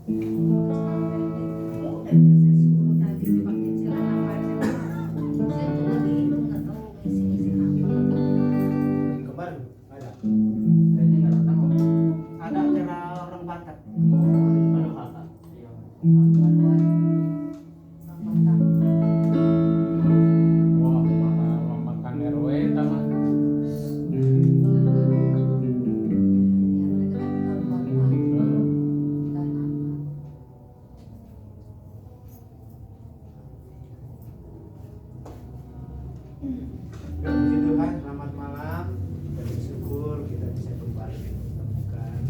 Udah saya suruh tadi dipakai celana panjang. Saya tuh lagi itu nggak tahu ngisi-ngisi apa. Kemarin ada. Kayaknya nggak datang kok. Ada acara orang Batak. Baru kakak. Iya. Baru-baruan. Batak. Wah, mana makan RW tama. Ya, puji Tuhan, selamat malam. Kita bersyukur kita bisa kembali ditemukan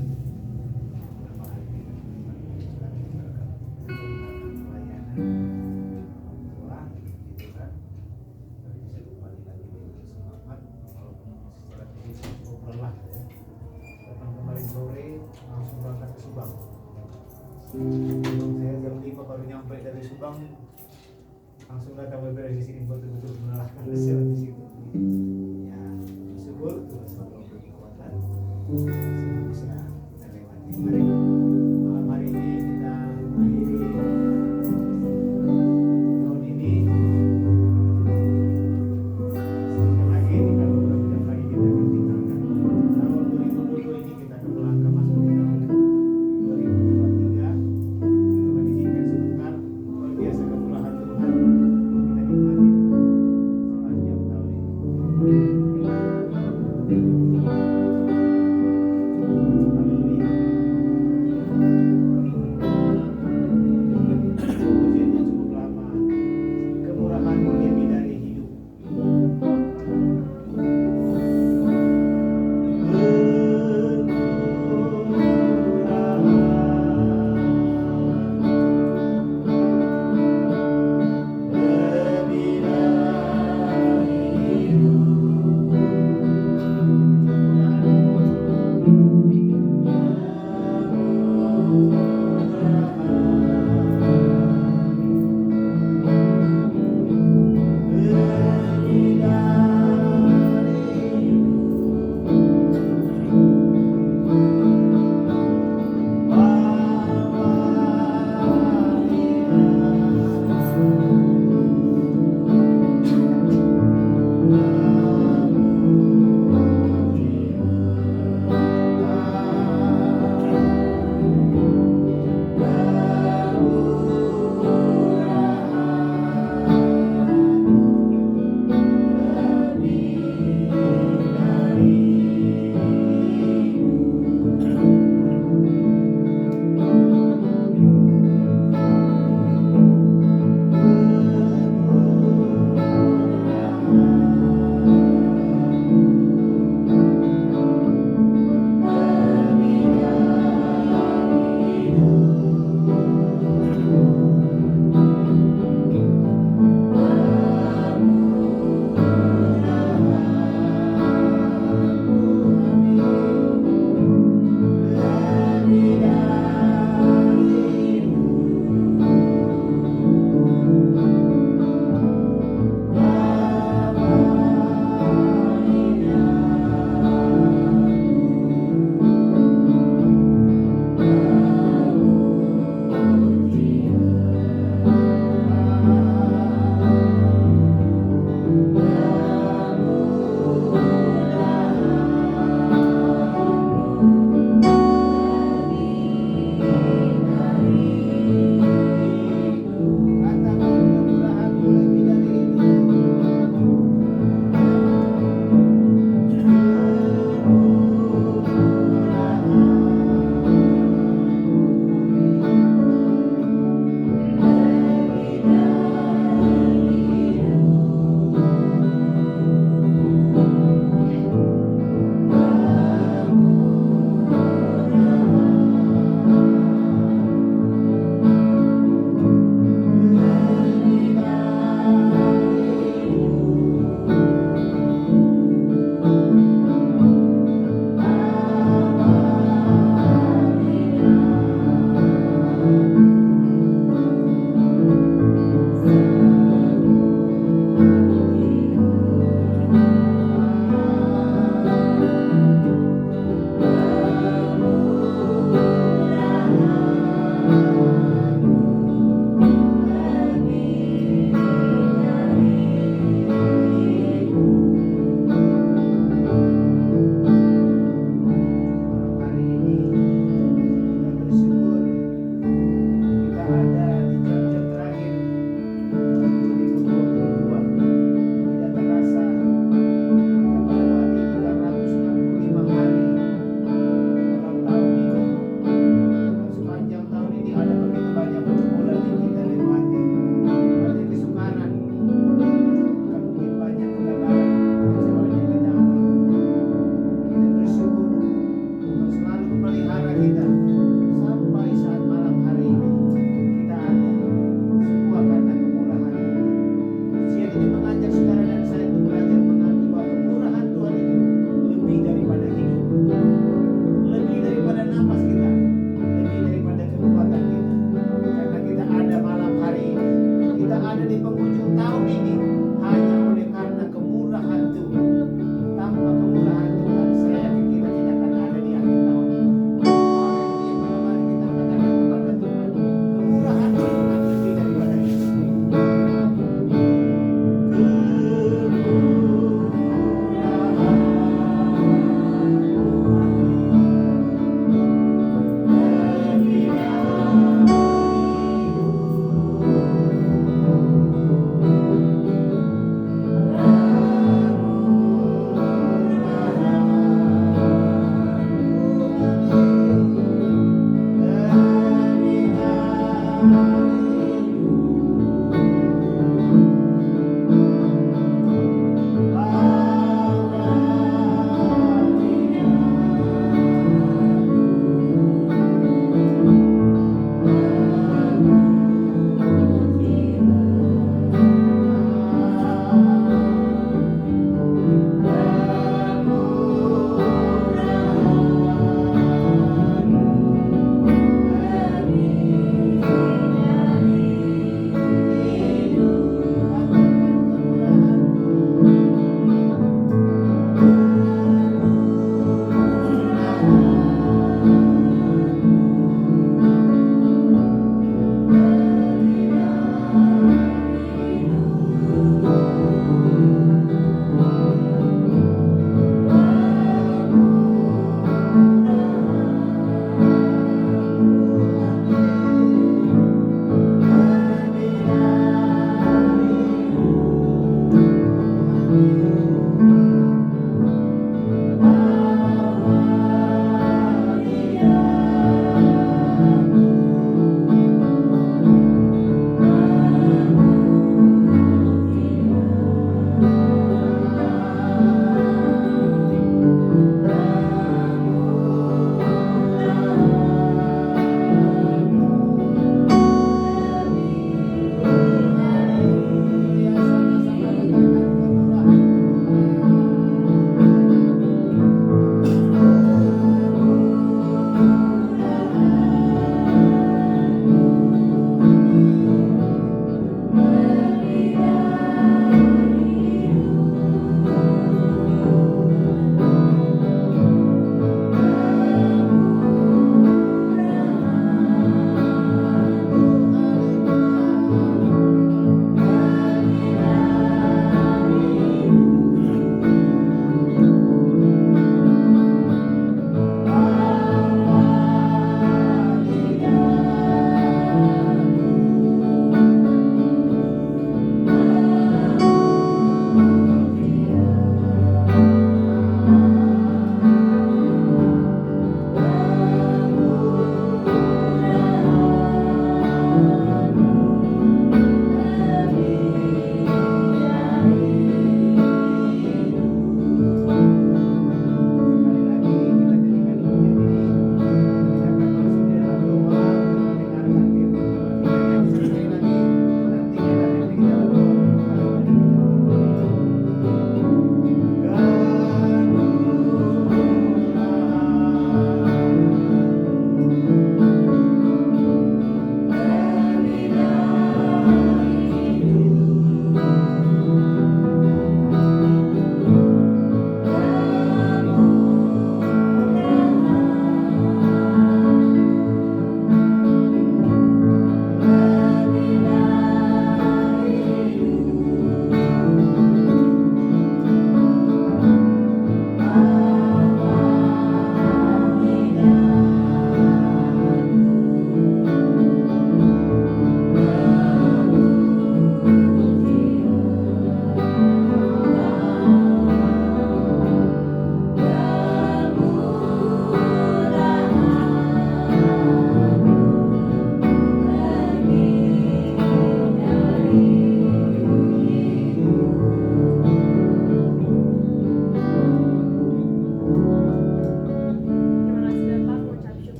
beberapa hari ini. Pelayanan Tuhan, gitu kan. Kita bisa kembali lagi dengan semangat, walaupun secara fisik cukup lelah ya. Datang kemarin sore langsung berangkat ke Subang. Saya jam 5 baru nyampe dari Subang, langsung datang beberes di sini betul-betul mengalahkan secara fisik. Ya, bersyukur Tuhan selalu memberi kekuatan sehingga bisa kita lewati. Mari malam hari ini kita akhiri tahun ini. Sedikit lagi, tinggal beberapa jam lagi kita akan tinggalkan tahun 2022 ini, kita akan melangkah masuk di tahun 2023. Tuhan izinkan sebentar, luar biasa kemurahan Tuhan kita nikmati sepanjang tahun ini.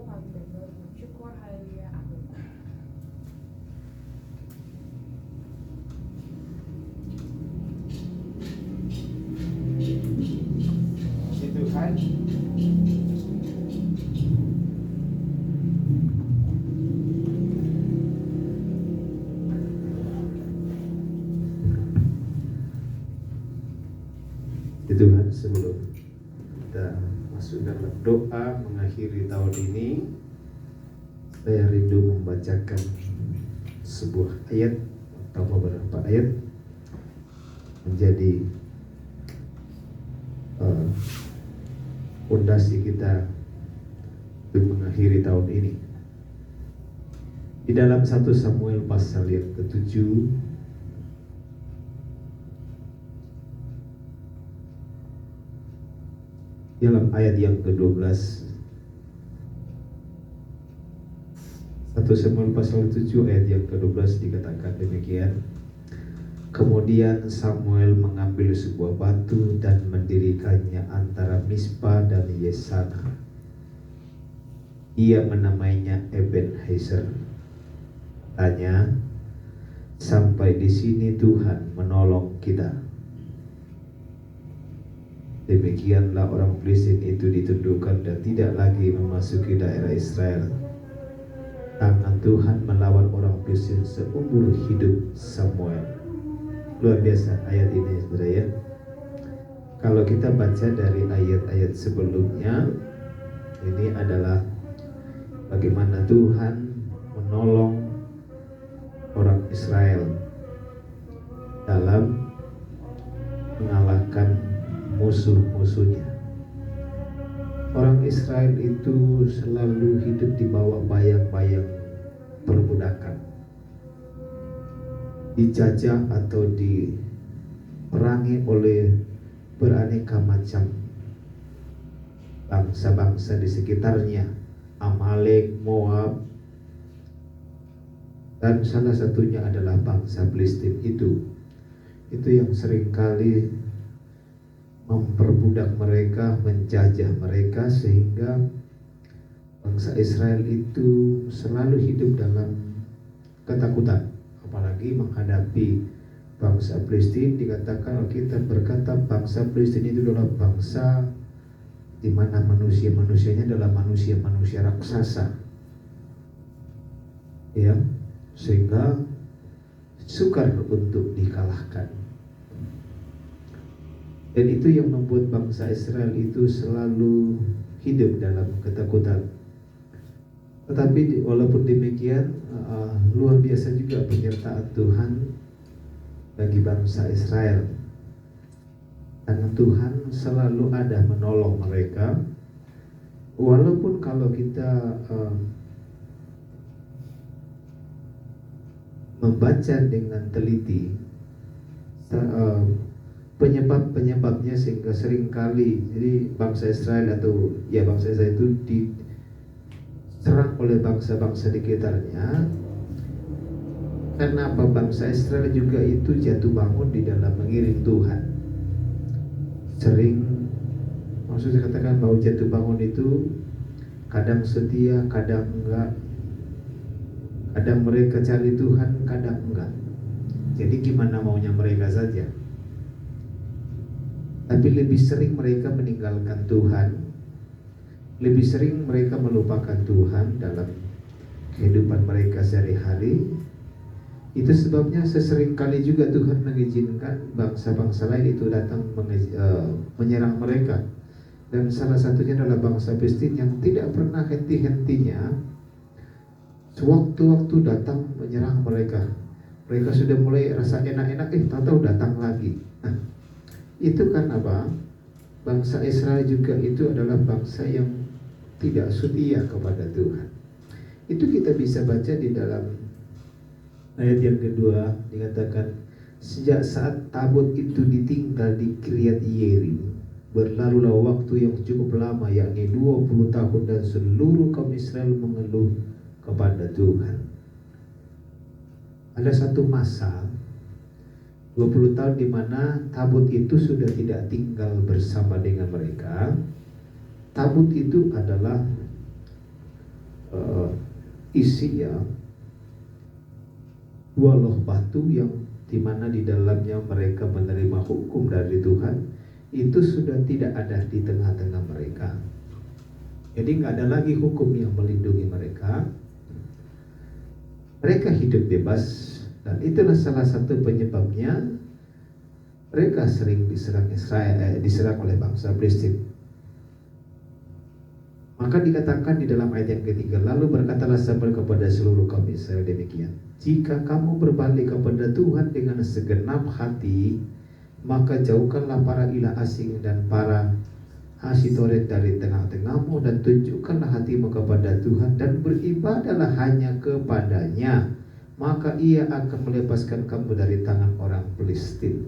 Tuhan dan bersyukur haleluya amin. Puji Tuhan. Tuhan, sebelum kita masuk dalam doa mengakhiri tahun ini, saya rindu membacakan sebuah ayat atau beberapa ayat menjadi fondasi kita untuk mengakhiri tahun ini. Di dalam 1 Samuel pasal yang ke-7 dalam ayat yang ke-12, 1 Samuel pasal 7 ayat yang ke-12 dikatakan demikian. Kemudian Samuel mengambil sebuah batu dan mendirikannya antara Mispa dan Yesana. Ia menamainya Ebenezer. Katanya, sampai di sini Tuhan menolong kita. Demikianlah orang Filistin itu ditundukkan dan tidak lagi memasuki daerah Israel. Tangan Tuhan melawan orang Filistin seumur hidup Samuel. Luar biasa ayat ini, saudara ya. Kalau kita baca dari ayat-ayat sebelumnya, ini adalah bagaimana Tuhan menolong orang Israel dalam mengalahkan musuh-musuhnya. Orang Israel itu selalu hidup di bawah bayang-bayang perbudakan, dijajah atau diperangi oleh beraneka macam bangsa-bangsa di sekitarnya, Amalek, Moab, dan salah satunya adalah bangsa Filistin itu yang seringkali memperbudak mereka, menjajah mereka, sehingga bangsa Israel itu selalu hidup dalam ketakutan. Apalagi menghadapi bangsa Filistin, dikatakan Alkitab berkata bangsa Filistin itu adalah bangsa di mana manusia-manusianya adalah manusia-manusia raksasa, ya, sehingga sukar untuk dikalahkan. Dan itu yang membuat bangsa Israel itu selalu hidup dalam ketakutan. Tetapi walaupun demikian, luar biasa juga penyertaan Tuhan bagi bangsa Israel. Karena Tuhan selalu ada menolong mereka. Walaupun kalau kita membaca dengan teliti penyebabnya, sehingga seringkali jadi bangsa Israel itu diserang oleh bangsa-bangsa di sekitarnya. Karena apa? Bangsa Israel juga itu jatuh bangun di dalam mengiring Tuhan. Sering, maksudnya katakan bahwa jatuh bangun itu kadang setia, kadang enggak. Kadang mereka cari Tuhan, kadang enggak. Jadi gimana maunya mereka saja. Tapi lebih sering mereka meninggalkan Tuhan, lebih sering mereka melupakan Tuhan dalam kehidupan mereka sehari-hari. Itu sebabnya sesering kali juga Tuhan mengizinkan bangsa-bangsa lain itu datang menyerang mereka. Dan salah satunya adalah bangsa Filistin yang tidak pernah henti-hentinya sewaktu-waktu datang menyerang mereka. Mereka sudah mulai rasa enak-enak, tahu-tahu datang lagi. Nah, itu kan apa? Bangsa Israel juga itu adalah bangsa yang tidak setia kepada Tuhan. Itu kita bisa baca di dalam ayat yang kedua, dikatakan sejak saat tabut itu ditinggal di Kiryat Yearim, berlalulah waktu yang cukup lama, yakni 20 tahun, dan seluruh kaum Israel mengeluh kepada Tuhan. Ada satu masa 20 tahun di mana tabut itu sudah tidak tinggal bersama dengan mereka. Tabut itu adalah isinya dua loh batu yang dimana di dalamnya mereka menerima hukum dari Tuhan, itu sudah tidak ada di tengah-tengah mereka. Jadi nggak ada lagi hukum yang melindungi mereka. Mereka hidup bebas, dan itulah salah satu penyebabnya mereka sering diserang oleh bangsa Filistin. Maka dikatakan di dalam ayat yang ketiga, lalu berkatalah Samuel kepada seluruh kaum Israel demikian, jika kamu berbalik kepada Tuhan dengan segenap hati, maka jauhkanlah para ilah asing dan para Asitoret dari tengah-tengahmu, dan tunjukkanlah hatimu kepada Tuhan dan beribadahlah hanya kepadanya, maka ia akan melepaskan kamu dari tangan orang Filistin.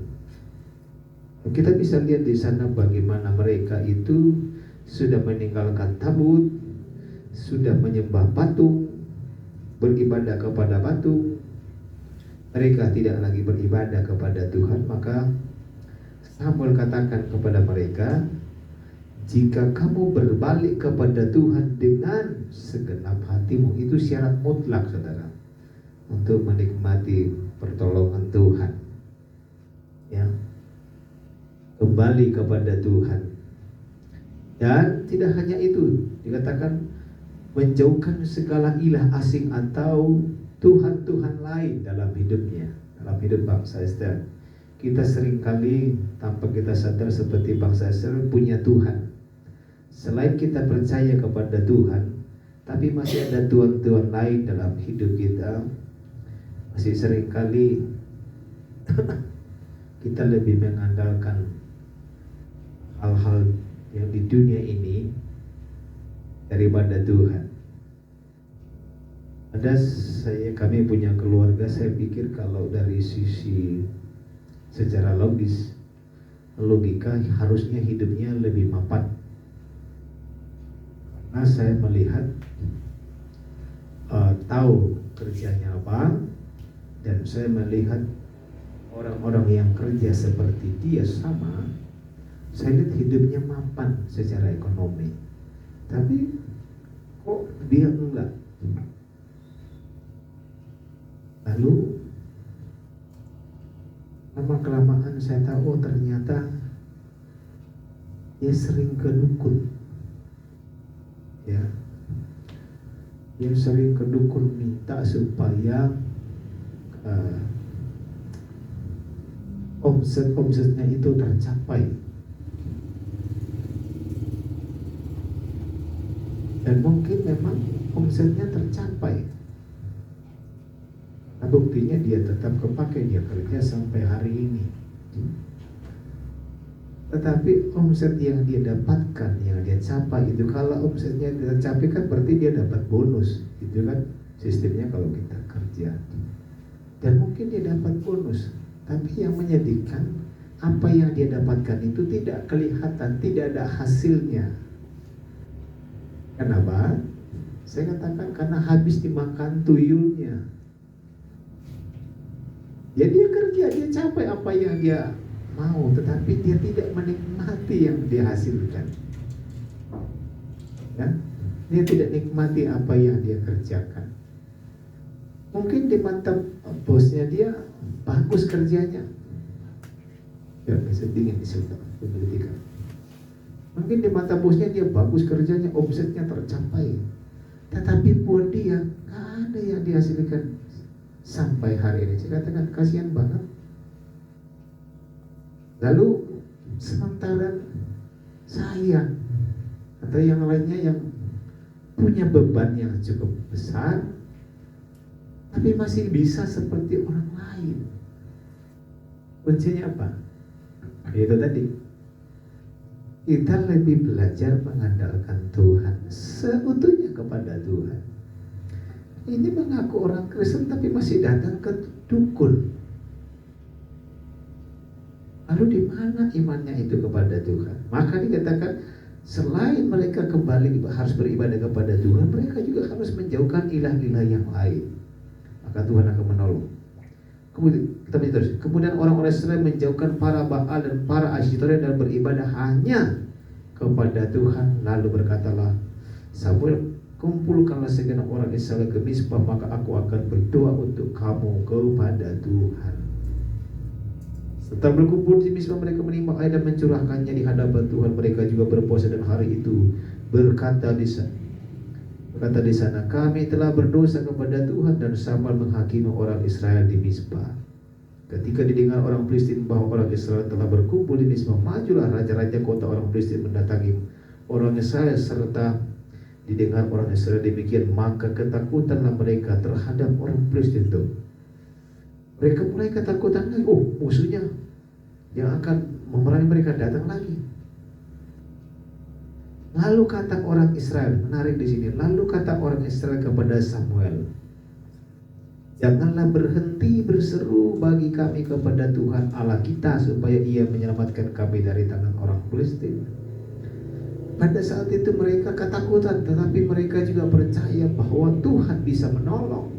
Kita bisa lihat di sana bagaimana mereka itu sudah meninggalkan tabut, sudah menyembah patung, beribadah kepada patung. Mereka tidak lagi beribadah kepada Tuhan. Maka Samuel katakan kepada mereka, jika kamu berbalik kepada Tuhan dengan segenap hatimu, itu syarat mutlak, saudara, untuk menikmati pertolongan Tuhan. Ya, kembali kepada Tuhan. Dan tidak hanya itu, dikatakan menjauhkan segala ilah asing atau Tuhan-Tuhan lain dalam hidupnya, dalam hidup bangsa Israel. Kita seringkali tanpa kita sadar seperti bangsa Israel punya Tuhan. Selain kita percaya kepada Tuhan, tapi masih ada Tuhan-Tuhan lain dalam hidup kita. Masih seringkali kita lebih mengandalkan hal-hal yang di dunia ini daripada Tuhan. Kami punya keluarga, saya pikir kalau dari sisi secara logika harusnya hidupnya lebih mapan. Karena saya melihat tahu kerjanya apa, dan saya melihat orang-orang yang kerja seperti dia sama. Saya lihat hidupnya mapan secara ekonomi, tapi kok dia enggak. Lalu lama-kelamaan saya tahu ternyata dia sering ke dukun. Ya, dia sering ke dukun minta supaya omsetnya itu tercapai. Dan mungkin memang omsetnya tercapai. Nah, buktinya dia tetap kepake, dia kerja sampai hari ini. Tetapi omset yang dia dapatkan, yang dia capai itu, kalau omsetnya tercapai kan berarti dia dapat bonus. Itu kan sistemnya kalau kita kerja. Dan mungkin dia dapat bonus, tapi yang menyedihkan, apa yang dia dapatkan itu tidak kelihatan, tidak ada hasilnya. Kenapa? Saya katakan karena habis dimakan tuyulnya. Ya dia kerja, dia capai apa yang dia mau, tetapi dia tidak menikmati yang dia hasilkan. Ya? Dia tidak nikmati apa yang dia kerjakan. Mungkin di mata bosnya dia bagus kerjanya. Ya, bisa dingin di situ pendidikan. Mungkin di mata bosnya dia bagus kerjanya, omsetnya tercapai. Tetapi buat dia nggak ada yang dihasilkan sampai hari ini. Saya katakan kasihan banget. Lalu sementara saya atau yang lainnya yang punya beban yang cukup besar, tapi masih bisa seperti orang lain. Kuncinya apa? Itu tadi, kita lebih belajar mengandalkan Tuhan seutuhnya kepada Tuhan. Ini mengaku orang Kristen tapi masih datang ke dukun. Lalu di mana imannya itu kepada Tuhan? Maka dikatakan selain mereka kembali harus beribadah kepada Tuhan, mereka juga harus menjauhkan ilah-ilah yang lain. Maka Tuhan akan menolong. Kemudian orang-orang Israel menjauhkan para Baal dan para Asyitoret dan beribadah hanya kepada Tuhan. Lalu berkatalah Samuel kumpulkanlah segenap orang Israel ke Mizpah, maka aku akan berdoa untuk kamu kepada Tuhan. Setelah berkumpul di Mizpah, mereka menimba air dan mencurahkannya di hadapan Tuhan. Mereka juga berpuasa dan hari itu berkata di sana, kami telah berdosa kepada Tuhan. Dan Samuel menghakimi orang Israel di Mizpah. Ketika didengar orang Filistin bahwa orang Israel telah berkumpul di Mizpah, majulah raja-raja kota orang Filistin mendatangi orang Israel. Serta didengar orang Israel demikian, maka ketakutanlah mereka terhadap orang Filistin itu. Mereka mulai ketakutan lagi. Oh, musuhnya yang akan memerangi mereka datang lagi. Lalu kata orang Israel, menarik di sini. Lalu kata orang Israel kepada Samuel, janganlah berhenti berseru bagi kami kepada Tuhan Allah kita, supaya Ia menyelamatkan kami dari tangan orang Filistin. Pada saat itu mereka ketakutan, tetapi mereka juga percaya bahwa Tuhan bisa menolong.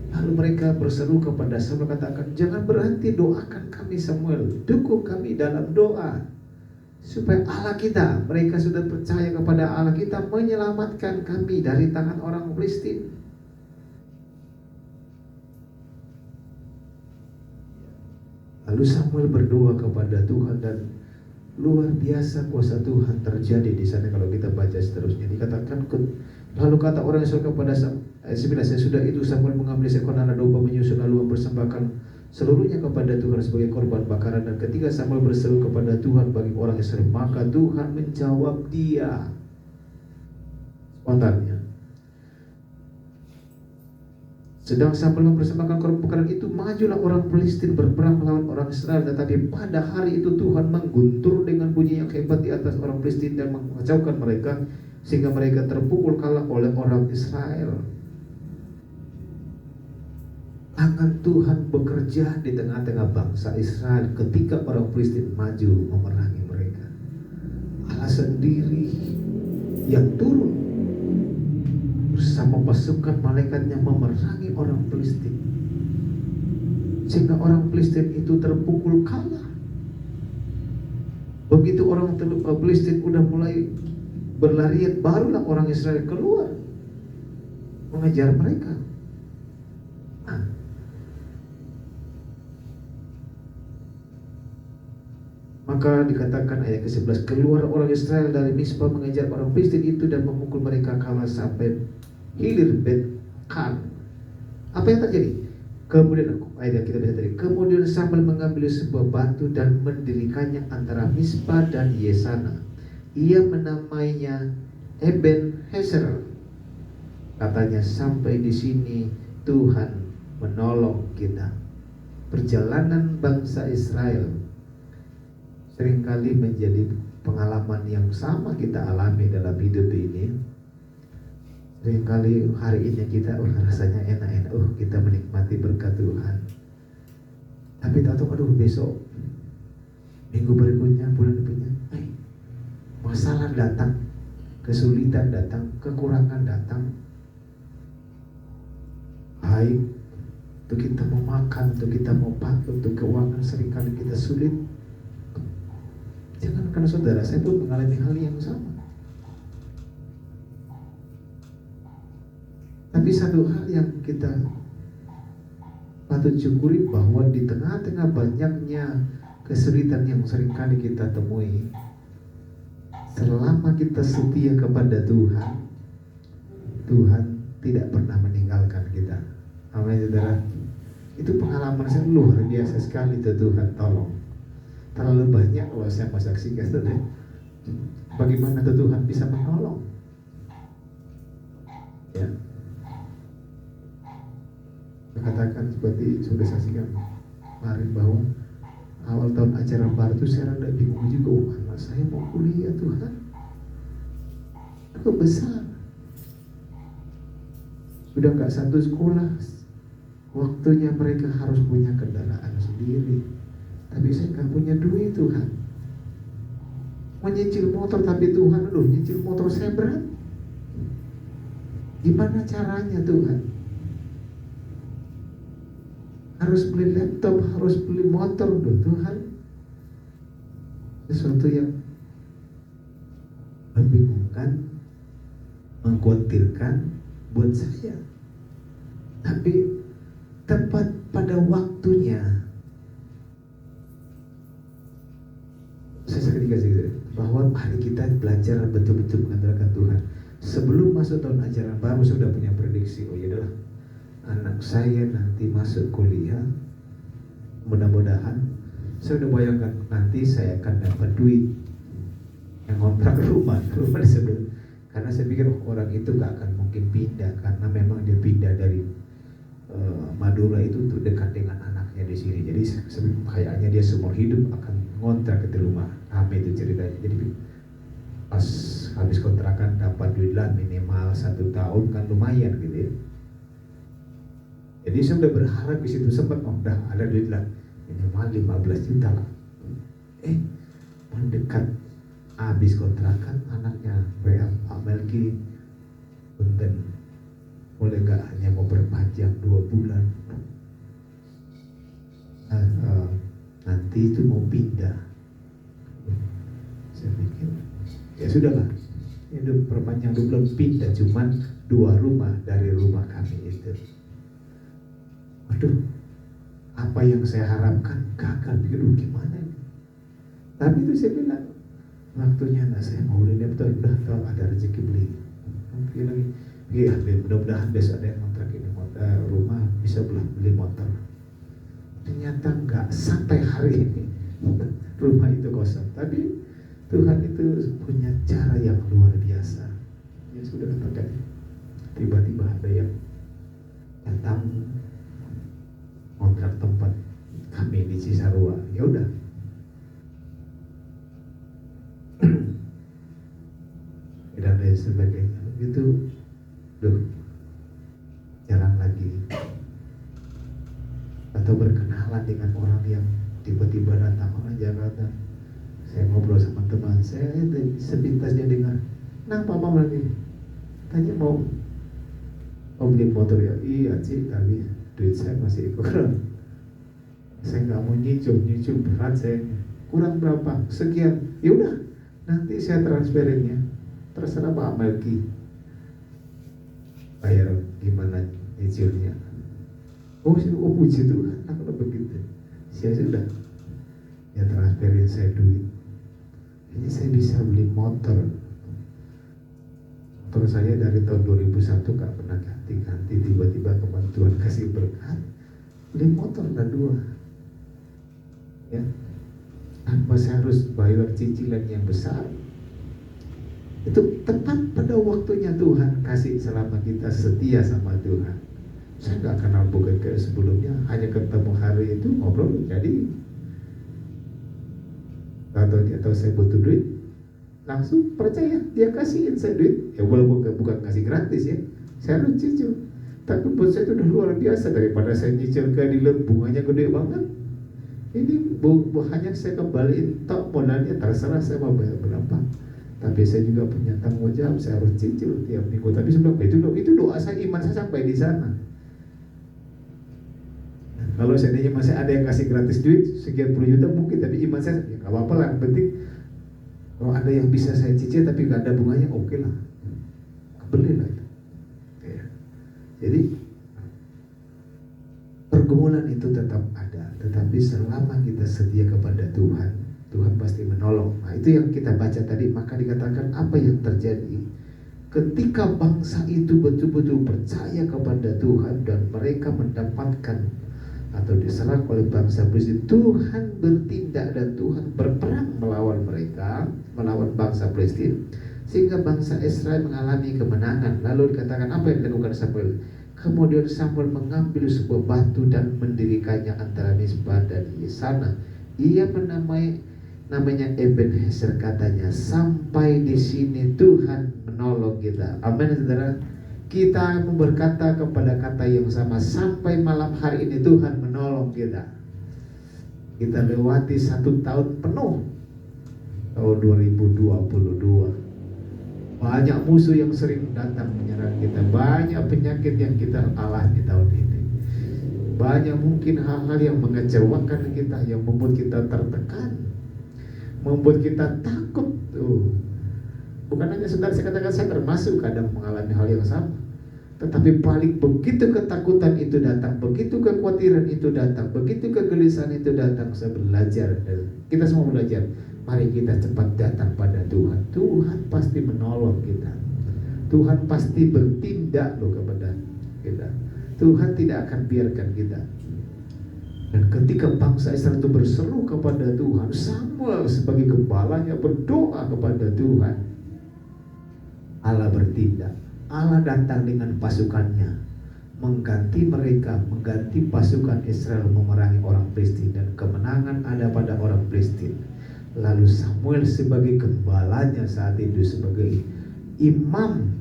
Lalu mereka berseru kepada Samuel, katakan, jangan berhenti doakan kami Samuel, dukung kami dalam doa, supaya Allah kita, mereka sudah percaya kepada Allah kita, menyelamatkan kami dari tangan orang Filistin. Lalu Samuel berdoa kepada Tuhan dan luar biasa kuasa Tuhan terjadi di sana. Kalau kita baca seterusnya dikatakan, lalu kata orang Israel kepada Samuel, sesudah itu Samuel mengambil seekor anak domba, menyusun lalu mempersembahkan seluruhnya kepada Tuhan sebagai korban bakaran. Dan ketika Samuel berseru kepada Tuhan bagi orang Israel, maka Tuhan menjawab dia spontannya. Sedang Samuel mempersembahkan korban bakaran itu, majulah orang Filistin berperang melawan orang Israel. Tetapi pada hari itu Tuhan mengguntur dengan bunyi yang hebat di atas orang Filistin dan mengacaukan mereka, sehingga mereka terpukul kalah oleh orang Israel. Tangan Tuhan bekerja di tengah-tengah bangsa Israel ketika orang Filistin maju memerangi mereka. Allah sendiri yang turun bersama pasukan malaikatnya memerangi orang Filistin, sehingga orang Filistin itu terpukul kalah. Begitu orang Filistin udah mulai berlarian, barulah orang Israel keluar mengejar mereka. Maka dikatakan ayat ke-11, keluar orang Israel dari Mizpah mengejar orang Filistin itu dan memukul mereka kalah sampai hilir Bet-Kan. Apa yang terjadi? Kemudian ayat yang kita baca tadi, kemudian Samuel mengambil sebuah batu dan mendirikannya antara Mizpah dan Yesana. Ia menamainya Eben Hezer. Katanya, sampai di sini Tuhan menolong kita. Perjalanan bangsa Israel seringkali menjadi pengalaman yang sama kita alami dalam hidup ini. Seringkali hari ini kita rasanya enak-enak, kita menikmati berkat Tuhan. Tapi tahu aduh besok, minggu berikutnya, bulan berikutnya, masalah datang, kesulitan datang, kekurangan datang. Baik, untuk kita mau makan, untuk kita mau pakai, untuk keuangan seringkali kita sulit. Jangan karena saudara, saya pun mengalami hal yang sama. Tapi satu hal yang kita patut syukuri, bahwa di tengah-tengah banyaknya kesulitan yang seringkali kita temui, selama kita setia kepada Tuhan, Tuhan tidak pernah meninggalkan kita. Amin, saudara. Itu pengalaman saya luar biasa sekali, Tuhan tolong. Terlalu banyak kalau saya mau saksikan, saudara. Bagaimana Tuhan bisa menolong? Ya. Saya katakan seperti sudah saksikan kemarin, bahwa awal tahun acara baru itu saya rada bingung juga. Anak saya mau kuliah, Tuhan, besar, sudah nggak satu sekolah, waktunya mereka harus punya kendaraan sendiri, tapi saya nggak punya duit, Tuhan. Mau nyicil motor, tapi Tuhan, nyicil motor saya berat. Gimana caranya, Tuhan? Harus beli laptop, harus beli motor, Tuhan. Sesuatu yang membingungkan, mengkhawatirkan. bukan buat saya. Tapi tepat pada waktunya. Saya sekali kasih bahwa hari kita belajar betul-betul mengandalkan Tuhan. Sebelum masuk tahun ajaran baru saya sudah punya prediksi. Oh ya adalah anak saya nanti masuk kuliah. Mudah-mudahan saya udah bayangkan nanti saya akan dapat duit yang ngontrak rumah di sebelah. Karena saya pikir orang itu gak akan mungkin pindah karena memang dia pindah dari Madura itu untuk dekat dengan anaknya di sini. Jadi kayaknya dia seumur hidup akan ngontrak di rumah. Rame itu ceritanya. Jadi pas habis kontrakan dapat duit lah minimal 1 tahun kan lumayan gitu ya. Jadi saya udah berharap di situ sempat udah ada duit lah minimal 15 juta lah. Mendekat habis kontrakan anaknya WA Pak Melki Punten boleh gak hanya mau berpanjang 2 bulan nanti itu mau pindah. Saya pikir ya sudahlah itu perpanjang 2 bulan pindah cuman 2 rumah dari rumah kami itu. Waduh, apa yang saya harapkan gagal. Pikir gimana ini. Tapi itu saya bilang waktunya anak saya mau beli laptop, udah tahu ada rezeki beli. Mungkin lagi ya, mudah-mudahan besok ada yang kontrak ini rumah bisa beli motor. Ternyata enggak sampai hari ini rumah itu kosong. Tapi Tuhan itu punya cara yang luar biasa. Ya sudah katakan tiba-tiba ada yang datang kontrak tempat kami di Cisarua. Ya udah. Dan lain sebagainya. Itu jarang lagi. Atau berkenalan dengan orang yang tiba-tiba datang orang Jakarta. Saya ngobrol sama teman saya, sepintas dia dengar, kenapa Mama lagi? Tanya mau beli motor ya? Iya Cik, tapi duit saya masih kurang. Saya nggak mau nyicil berat saya. Kurang berapa? Sekian. Ya udah, nanti saya transferinnya. Terserah Pak Melki. Bayar gimana nyicilnya? Oh puji Tuhan, aku udah begitu. Saya sudah, ya transferin saya duit. Ini saya bisa beli motor. Motor saya dari tahun 2001 gak pernah ganti-ganti. Tiba-tiba teman Tuhan kasih berkat, beli motor dan 2. Ya, tanpa saya harus bayar cicilan yang besar. Itu tepat pada waktunya Tuhan kasih selama kita setia sama Tuhan. Saya gak kenal bukan kayak sebelumnya, hanya ketemu hari itu ngobrol jadi. Atau dia tahu saya butuh duit, langsung percaya dia kasihin saya duit. Ya walaupun bukan kasih gratis ya, saya harus cicil. Tapi buat saya itu udah luar biasa daripada saya nyicil ke dealer bunganya gede banget. Ini hanya saya kembaliin tok modalnya, terserah saya mau bayar berapa. Tapi saya juga punya tanggung jawab, saya harus cicil tiap minggu. Tapi sebelum itu doa saya, iman saya sampai di sana. Kalau seandainya masih ada yang kasih gratis duit sekian puluh juta mungkin, tapi iman saya ya gak apa-apa lah. Yang penting kalau ada yang bisa saya cicil tapi gak ada bunganya, oke lah, beli lah itu. Ya. Jadi pergumulan itu tetap ada, tetapi selama kita setia kepada Tuhan, Tuhan pasti menolong. Nah itu yang kita baca tadi. Maka dikatakan apa yang terjadi ketika bangsa itu betul-betul percaya kepada Tuhan dan mereka mendapatkan atau diserang oleh bangsa Filistin, Tuhan bertindak dan Tuhan berperang melawan mereka, melawan bangsa Filistin, sehingga bangsa Israel mengalami kemenangan. Lalu dikatakan apa yang dilakukan Samuel? Kemudian Samuel mengambil sebuah batu dan mendirikannya antara Mizpah dan Yesana. Ia namanya Ebenezer, katanya sampai di sini Tuhan menolong kita. Amin saudara. Kita berkata kepada kata yang sama, sampai malam hari ini Tuhan menolong kita. Kita lewati 1 tahun penuh, tahun 2022. Banyak musuh yang sering datang menyerang kita, banyak penyakit yang kita alami tahun ini, banyak mungkin hal-hal yang mengecewakan kita, yang membuat kita tertekan, membuat kita takut. Bukan hanya saudara, saya katakan saya termasuk kadang mengalami hal yang sama. Tetapi paling begitu ketakutan itu datang, begitu kekhawatiran itu datang, begitu kegelisahan itu datang, saya belajar. Kita semua belajar. Mari kita cepat datang pada Tuhan. Tuhan pasti menolong kita. Tuhan pasti bertindak loh kepada kita. Tuhan tidak akan biarkan kita. Dan ketika bangsa Israel itu berseru kepada Tuhan, Samuel sebagai gembalanya berdoa kepada Tuhan. Allah bertindak. Allah datang dengan pasukannya, mengganti mereka, mengganti pasukan Israel memerangi orang Filistin, dan kemenangan ada pada orang Filistin. Lalu Samuel sebagai gembalanya saat itu, sebagai imam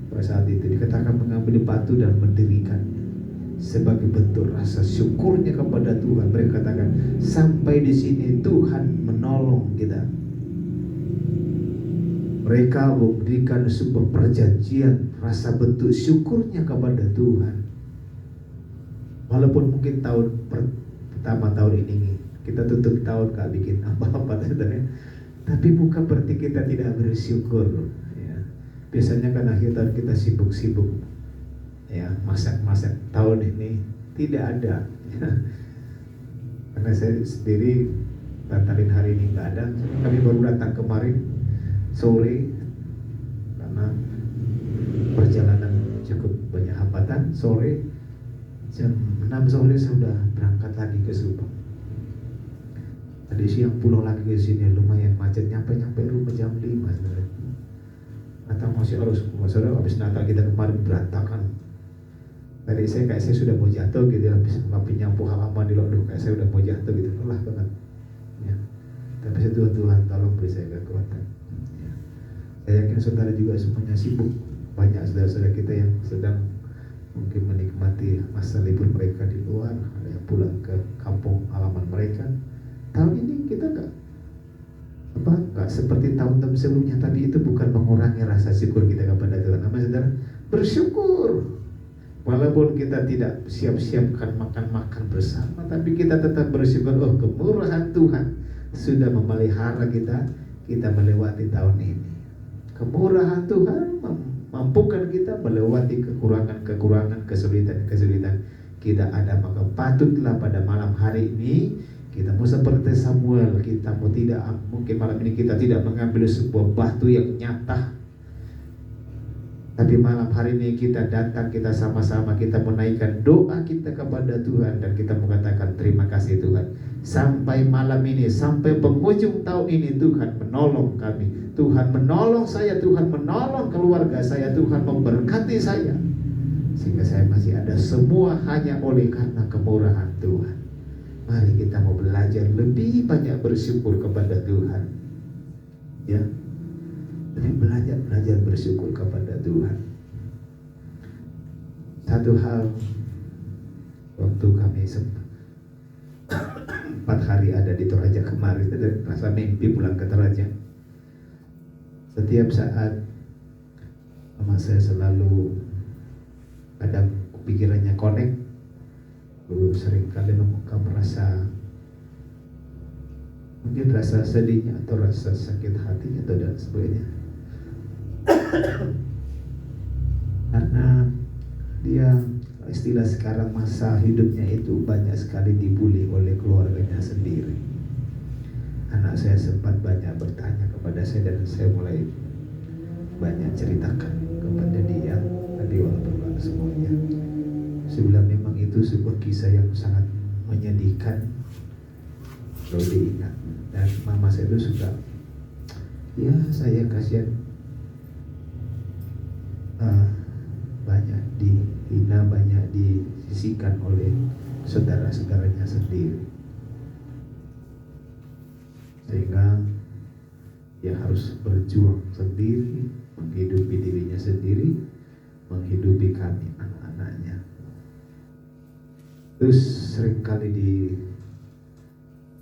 pada saat itu, dikatakan mengambil batu dan mendirikan sebagai bentuk rasa syukurnya kepada Tuhan. Mereka katakan, sampai di sini Tuhan menolong kita. Mereka memberikan sebuah perjanjian, rasa bentuk syukurnya kepada Tuhan. Walaupun mungkin pertama tahun ini kita tutup tahun gak bikin apa-apa, tapi bukan berarti kita tidak bersyukur. Ya. Biasanya kan akhir tahun kita sibuk-sibuk, ya, masak-masak. Tahun ini tidak ada. Karena saya sendiri batalin hari ini nggak ada. Kami baru datang kemarin sore karena perjalanan cukup banyak hambatan. Sore jam 6 sore sudah berangkat lagi ke Subang. Tadi siang pulang lagi ke sini, lumayan macet, nyampe rumah jam 5 sebenarnya. Atau masih harus saudara, habis Natal kita kemarin berantakan. Tadi saya sudah mau jatuh gitu, habis ngapain nyapu halaman di loduh, kayak saya udah mau jatuh gitu, lelah banget. Ya. Tapi Tuhan tolong beri saya kekuatan. Saya yakin saudara juga semuanya sibuk. Banyak saudara-saudara kita yang sedang mungkin menikmati masa libur mereka di luar, ada yang pulang ke kampung halaman mereka. Tahun ini kita nggak seperti tahun-tahun sebelumnya, tapi itu bukan mengurangi rasa syukur kita kepada Tuhan. Apa saudara? Bersyukur. Walaupun kita tidak siap-siapkan makan-makan bersama, tapi kita tetap bersyukur. Oh, kemurahan Tuhan sudah memelihara kita melewati tahun ini. Kemurahan Tuhan mampukan kita melewati kekurangan, kesulitan kita ada. Maka patutlah pada malam hari ini kita mau seperti Samuel, kita mau tidak, mungkin malam ini kita tidak mengambil sebuah batu yang nyata, tapi malam hari ini kita datang, kita sama-sama kita menaikkan doa kita kepada Tuhan, dan kita mengatakan terima kasih Tuhan. Sampai malam ini, sampai penghujung tahun ini, Tuhan menolong kami, Tuhan menolong saya, Tuhan menolong keluarga saya, Tuhan memberkati saya, sehingga saya masih ada semua hanya oleh karena kemurahan Tuhan. Mari kita mau belajar lebih banyak bersyukur kepada Tuhan, ya. Jadi belajar bersyukur kepada Tuhan. Satu hal, waktu kami 4 hari ada di Toraja kemarin, rasa mimpi pulang ke Toraja. Setiap saat mama saya selalu ada pikirannya connect. Lalu sering kali merasa mungkin rasa sedihnya atau rasa sakit hatinya atau dan sebagainya. Karena dia, istilah sekarang, masa hidupnya itu banyak sekali dibully oleh keluarganya sendiri. Anak saya sempat banyak bertanya kepada saya, dan saya mulai banyak ceritakan kepada dia. Tadi walaupun semuanya, saya bilang memang itu sebuah kisah yang sangat menyedihkan kalau diingat. Dan mama saya itu suka, ya saya kasihan, banyak dihina, banyak disisihkan oleh saudara-saudaranya sendiri, sehingga dia harus berjuang sendiri, menghidupi dirinya sendiri, menghidupi kami anak-anaknya. Terus seringkali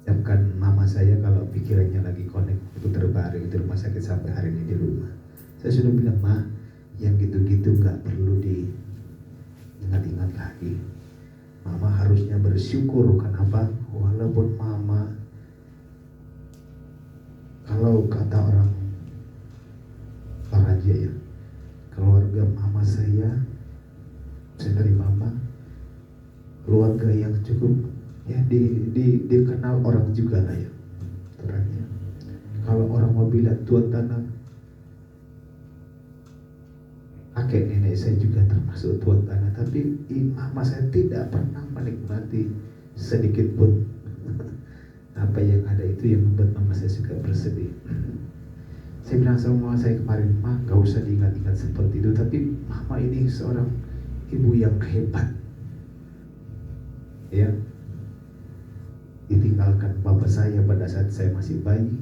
diucapkan mama saya kalau pikirannya lagi connect itu terbaring di rumah sakit sampai hari ini di rumah. Saya sudah bilang, Ma, yang gitu-gitu gak perlu diingat-ingat lagi. Mama harusnya bersyukur. Kenapa? Walaupun mama, kalau kata orang dikenal orang juga lah ya. Terangnya. Kalau orang mau bilang tuan tanah, kakek nenek saya juga termasuk tuan tanah, tapi mama saya tidak pernah menikmati sedikit pun apa yang ada. Itu yang membuat mama saya juga bersedih. Saya bilang sama mama saya kemarin, "Ma, gak usah diingat-ingat seperti itu, tapi mama ini seorang ibu yang hebat, ya, ditinggalkan bapak saya pada saat saya masih bayi.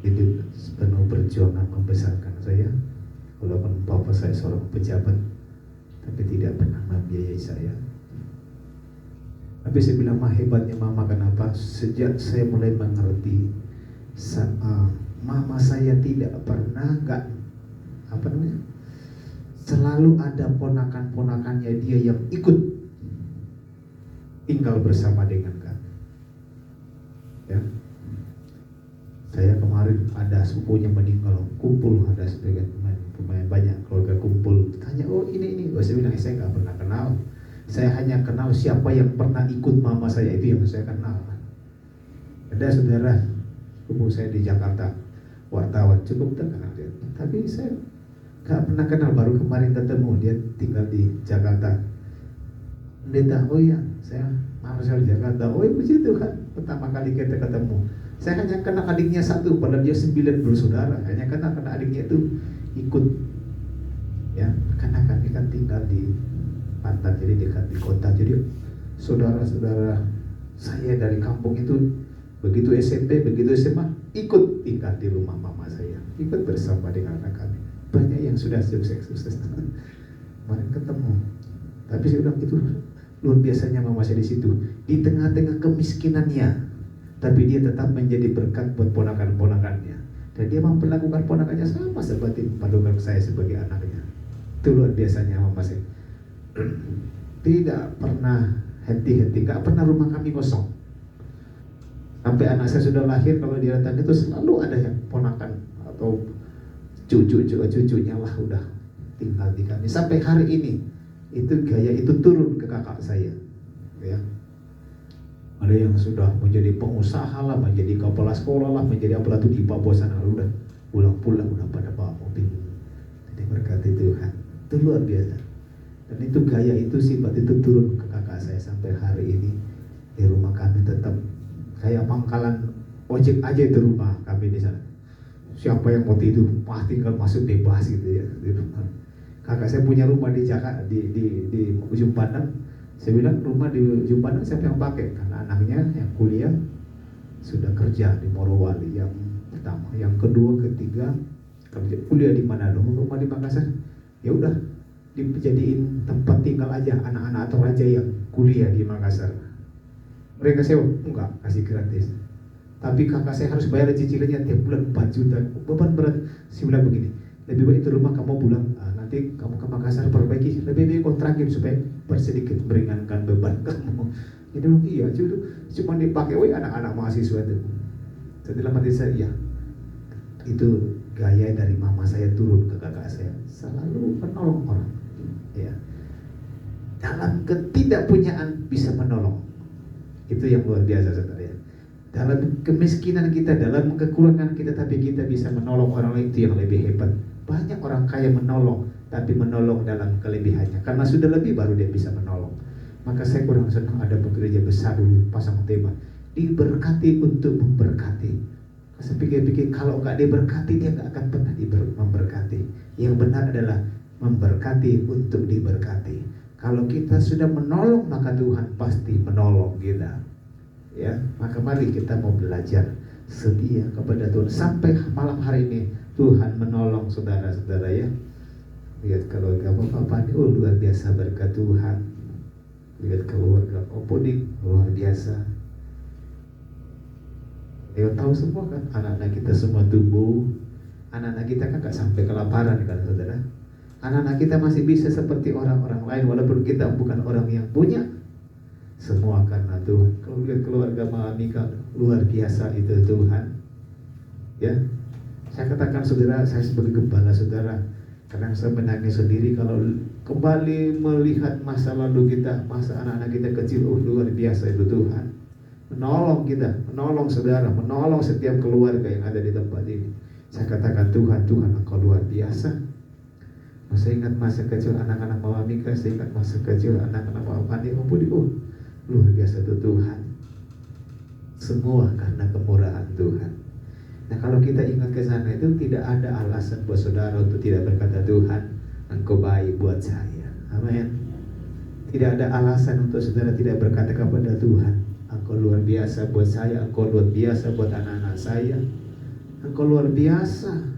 Itu penuh perjuangan membesarkan saya, walaupun bapak saya seorang pejabat, tapi tidak pernah membiayai saya." Tapi saya bilang, "Mah, hebatnya mama kenapa? Sejak saya mulai mengerti, mama saya tidak pernah selalu ada ponakan-ponakannya dia yang ikut tinggal bersama dengan kami." Ya, saya kemarin ada sepupunya meninggal, kumpul, ada sebagian pemain banyak keluarga kumpul, tanya, "Oh ini," saya bilang, "Saya nggak pernah kenal. Saya hanya kenal siapa yang pernah ikut mama saya, itu yang saya kenal." Ada saudara sepupu saya di Jakarta, wartawan, cukup terkenal dia, tapi saya nggak pernah kenal. Baru kemarin ketemu, dia tinggal di Jakarta. Pendeta, "Oh iya, saya mama saya di Jakarta." "Oh iya, begitu kan." Pertama kali kita ketemu, saya hanya kenal adiknya satu, padahal dia 9 bersaudara. Hanya kenal karena adiknya itu ikut, ya, karena kami kan tinggal di Pantan, jadi dekat di kota. Jadi saudara-saudara saya dari kampung itu begitu SMP, begitu SMA ikut tinggal di rumah mama saya, ikut bersama dengan anak kami. Banyak yang sudah sukses. Kemarin ketemu, tapi saya bilang itu luar biasanya mama saya di situ, di tengah-tengah kemiskinannya, tapi dia tetap menjadi berkat buat ponakan-ponakannya, dan dia memperlakukan ponakannya sama seperti memperlakukan saya sebagai anaknya. Itu luar biasanya mama saya. Tidak pernah henti-henti, nggak pernah rumah kami kosong. Sampai anak saya sudah lahir, kalau dia datang itu selalu ada yang ponakan atau cucunya lah udah tinggal di kami. Sampai hari ini itu gaya itu turun ke kakak saya, ya. Ada yang sudah menjadi pengusaha lah, menjadi kepala sekolah lah, menjadi apa tuh di Papua sana, udah pulang-pulang udah pada bawa mobil. Jadi berkati Tuhan, itu luar biasa. Dan itu gaya itu, sifat itu turun ke kakak saya. Sampai hari ini di rumah kami tetap kayak pangkalan ojek aja itu rumah kami di sana. Siapa yang mau tidur, tinggal masuk bebas gitu ya di rumah. Kakak saya punya rumah di Jakarta, di Ujung Pandang. Saya bilang, rumah di Ujung Pandang siapa yang pakai? Karena anaknya yang kuliah sudah kerja di Morowali, yang pertama, yang kedua, ketiga kerja kuliah di Manado, rumah di Makassar. Ya udah, dijadiin tempat tinggal aja anak-anak atau raja yang kuliah di Makassar. Mereka sewa, enggak, kasih gratis. Tapi kakak saya harus bayar cicilannya tiap bulan 4 juta. Beban berat. Saya bilang begini, lebih baik itu rumah kamu pulang, nanti kamu ke Makassar perbaiki, lebih baik kontrakin supaya sedikit meringankan beban kamu. Jadi iya, cuma dipakai anak-anak mahasiswa itu. Setelah mati saya, iya, itu gaya dari mama saya turun ke kakak saya, selalu menolong orang, ya. Dalam ketidakpunyaan bisa menolong, itu yang luar biasa, saudara. Dalam kemiskinan kita, dalam kekurangan kita, tapi kita bisa menolong orang lain, itu yang lebih hebat. Banyak orang kaya menolong, tapi menolong dalam kelebihannya, karena sudah lebih baru dia bisa menolong. Maka saya kurang senang ada gereja besar dulu pasang tema diberkati untuk memberkati. Saya pikir-pikir, kalau nggak diberkati dia nggak akan pernah memberkati. Yang benar adalah memberkati untuk diberkati. Kalau kita sudah menolong, maka Tuhan pasti menolong kita. Ya, maka mari kita mau belajar setia kepada Tuhan. Sampai malam hari ini Tuhan menolong saudara-saudara, ya. Lihat keluarga Bapak ini, luar biasa berkat Tuhan. Lihat keluarga Opodik, luar biasa. Ya tahu semua kan, anak-anak kita semua tumbuh. Anak-anak kita kan gak sampai kelaparan kan, saudara. Anak-anak kita masih bisa seperti orang-orang lain, walaupun kita bukan orang yang punya. Semua karena Tuhan. Kalau lihat keluarga Mika, luar biasa itu Tuhan. Ya, saya katakan saudara, saya sebagai gembala saudara, kadang saya menangis sendiri kalau kembali melihat masa lalu kita, masa anak-anak kita kecil. Luar biasa itu Tuhan menolong kita, menolong saudara, menolong setiap keluarga yang ada di tempat ini. Saya katakan, Tuhan Engkau luar biasa. Saya ingat masa kecil anak-anak Mama Mika, saya ingat masa kecil anak-anak Mama Pandi, luar biasa itu Tuhan. Semua karena kemurahan Tuhan. Nah, kalau kita ingat ke sana, itu tidak ada alasan buat saudara untuk tidak berkata, Tuhan Engkau baik buat saya. Amin. Tidak ada alasan untuk saudara tidak berkata kepada Tuhan, Engkau luar biasa buat saya, Engkau luar biasa buat anak-anak saya, Engkau luar biasa.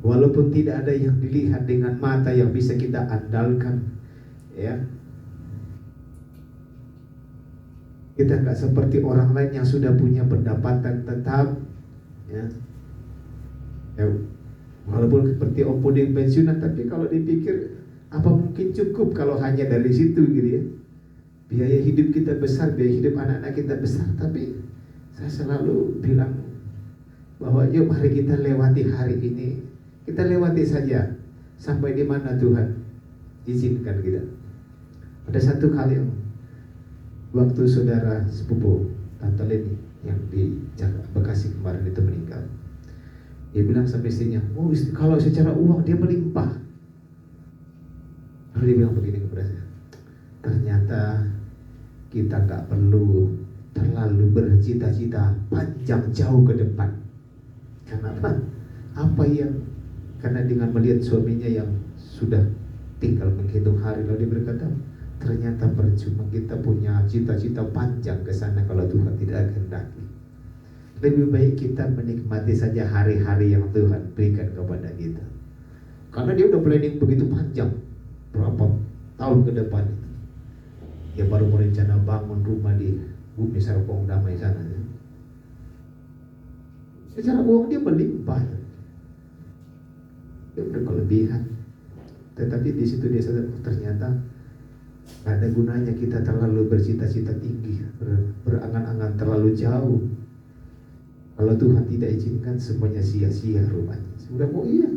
Walaupun tidak ada yang dilihat dengan mata yang bisa kita andalkan, ya, kita nggak seperti orang lain yang sudah punya pendapatan tetap, ya. Walaupun seperti Om Puding pensiunan, tapi kalau dipikir apa mungkin cukup kalau hanya dari situ gitu ya. Biaya hidup kita besar, biaya hidup anak-anak kita besar, tapi saya selalu bilang bahwa yuk mari kita lewati hari ini. Kita lewati saja sampai di mana Tuhan izinkan kita. Ada satu hal yang waktu saudara sepupu Tante Leni yang di Bekasi kemarin itu meninggal, dia bilang sama istrinya, kalau secara uang dia melimpah. Lalu dia bilang begini kepada saya, ternyata kita gak perlu terlalu bercita-cita panjang jauh ke depan. Kenapa? Karena dengan melihat suaminya yang sudah tinggal menghitung hari, lalu dia berkata, ternyata percuma kita punya cita-cita panjang ke sana kalau Tuhan tidak kehendaki. Lebih baik kita menikmati saja hari-hari yang Tuhan berikan kepada kita. Karena dia udah planning begitu panjang, berapa tahun ke depan itu. Dia baru merencana bangun rumah di Bumi Serpong Damai sana. Secara uang dia melimpah. Dia udah kelebihan. Tetapi di situ dia sadar, ternyata gak ada gunanya kita terlalu bercita-cita tinggi, berangan-angan terlalu jauh. Kalau Tuhan tidak izinkan, semuanya sia-sia rupanya. Sudah iya.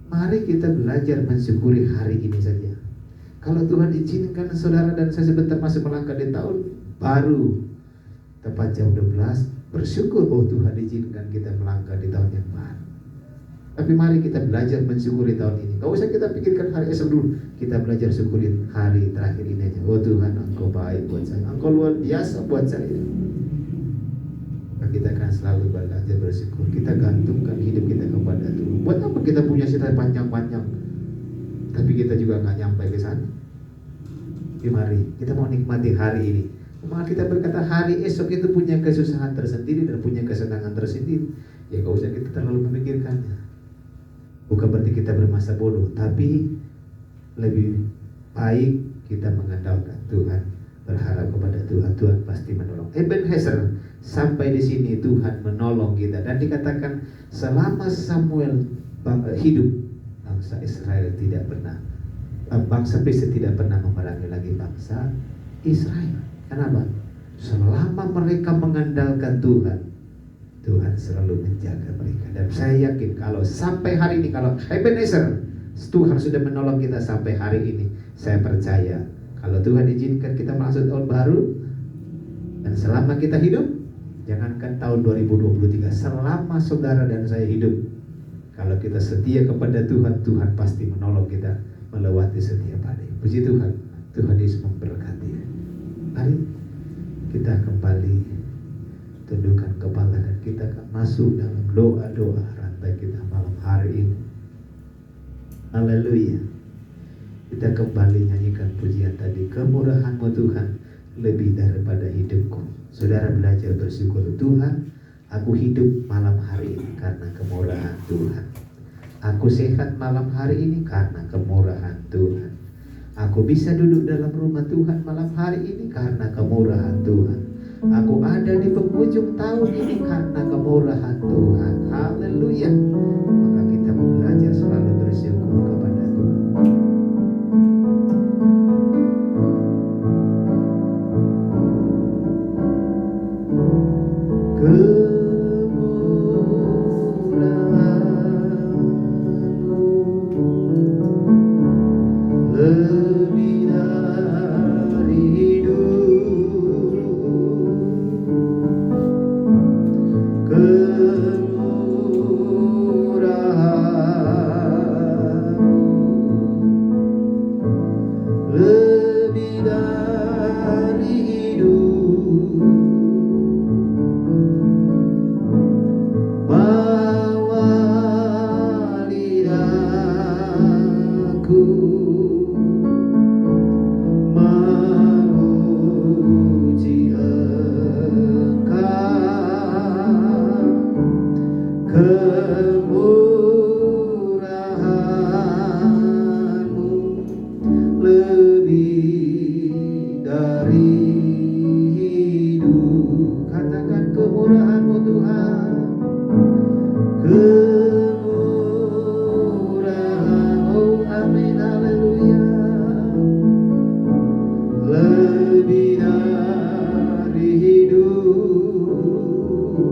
Mari kita belajar mensyukuri hari ini saja. Kalau Tuhan izinkan saudara dan saya sebentar masih melangkah di tahun baru, tepat jam 12, bersyukur bahwa Tuhan izinkan kita melangkah di tahun yang baru. Tapi mari kita belajar mensyukuri tahun ini. Gak usah kita pikirkan hari esok dulu. Kita belajar syukurin hari terakhir ini aja. Oh Tuhan, Engkau baik buat saya, Engkau luar biasa buat saya. Kita akan selalu belajar bersyukur. Kita gantungkan hidup kita kepada Tuhan. Buat apa kita punya cita panjang-panjang tapi kita juga gak nyampe ke sana? Mari kita mau nikmati hari ini. Maka kita berkata hari esok itu punya kesusahan tersendiri dan punya kesenangan tersendiri. Ya gak usah kita terlalu memikirkannya. Bukan berarti kita bermasa bodoh, tapi lebih baik kita mengandalkan Tuhan, berharap kepada Tuhan. Tuhan pasti menolong. Ebenezer, sampai di sini Tuhan menolong kita. Dan dikatakan selama Samuel hidup, bangsa Israel tidak pernah, bangsa Filistin tidak pernah memerangi lagi bangsa Israel. Kenapa? Selama mereka mengandalkan Tuhan, Tuhan selalu menjaga mereka. Dan saya yakin kalau sampai hari ini, kalau Ebenezer, Tuhan sudah menolong kita sampai hari ini, saya percaya kalau Tuhan izinkan kita masuk tahun baru, dan selama kita hidup, jangankan tahun 2023, selama saudara dan saya hidup, kalau kita setia kepada Tuhan, Tuhan pasti menolong kita melewati setiap hari. Puji Tuhan, Tuhan Yesus memberkati. Mari kita kembali tundukkan kepala dan kita akan masuk dalam doa-doa rantai kita malam hari ini. Haleluya. Kita kembali nyanyikan pujian tadi, kemurahan-Mu Tuhan lebih daripada hidupku. Saudara belajar bersyukur, Tuhan, aku hidup malam hari ini karena kemurahan Tuhan. Aku sehat malam hari ini karena kemurahan Tuhan. Aku bisa duduk dalam rumah Tuhan malam hari ini karena kemurahan Tuhan. Aku ada di penghujung tahun ini karena kemurahan Tuhan. Haleluya. Maka kita mau belajar selalu bersyukur kepada Tuhan. Kemurahan-Mu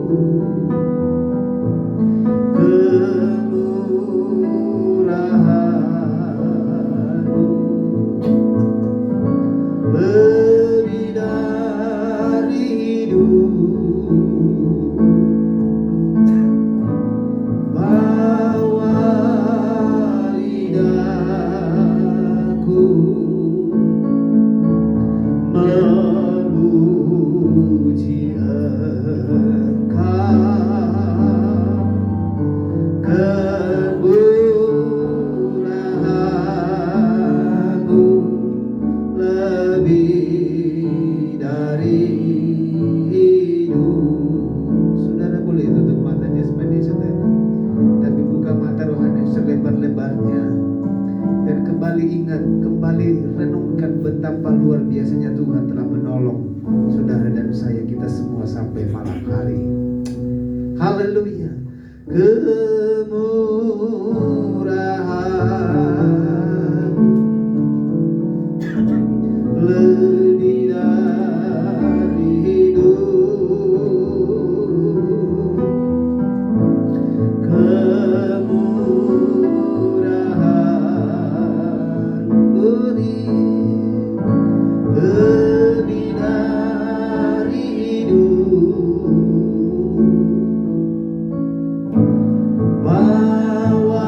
kemurahan-Mu lebih dari hidup, bawa lidahku memuji Engkau, kemurahan-Mu lebih dari hidup. Saudara boleh tutup mata jasmani saudara, tapi buka mata rohani selebar-lebarnya, dan kembali ingat, kembali renungkan betapa luar biasanya Tuhan telah menolong saudara dan saya, kita semua sampai malam hari. Haleluya. Kemurahan lebih dari hidup, kemurahan lebih dari hidup, bawa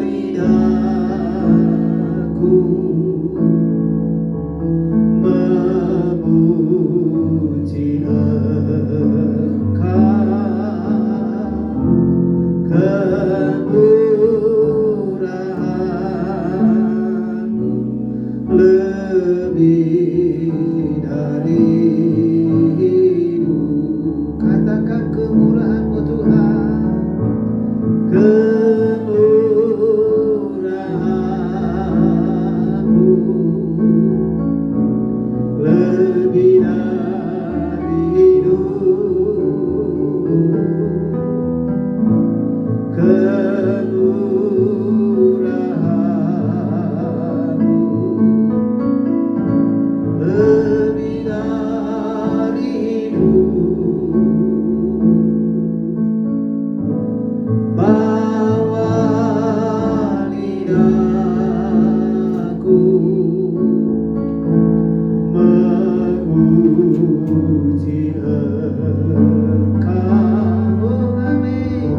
lidahku memuji Engkau, kemurahan-Mu lebih dari hidup. Katakan kemurahan-Mu Tuhan, kemurahan-Mu lebih dari hidup, kemurahan-Mu lebih dari hidup, bawa lidahku memuji Engkau, amin,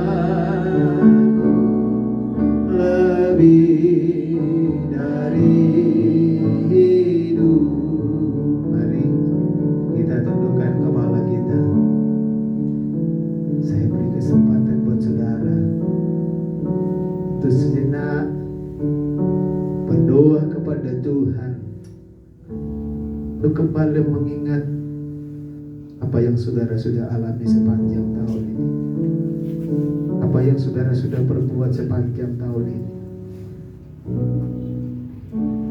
kemurahan-Mu lebih dari hidup. Mari kita tundukkan kepala kita. Saya beri kesempatan buat saudara untuk sejenak berdoa kepada Tuhan, untuk kembali mengingat apa yang saudara sudah alami sepanjang tahun ini, apa yang saudara sudah perbuat sepanjang tahun ini.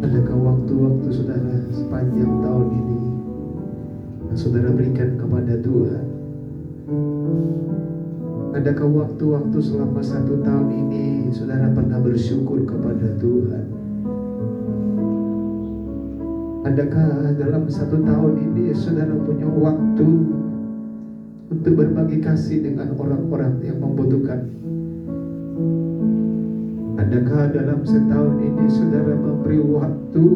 Adakah waktu-waktu saudara sepanjang tahun ini yang saudara berikan kepada Tuhan? Adakah waktu-waktu selama 1 tahun ini saudara pernah bersyukur kepada Tuhan? Adakah dalam 1 tahun ini saudara punya waktu untuk berbagi kasih dengan orang-orang yang membutuhkan? Adakah dalam setahun ini saudara memberi waktu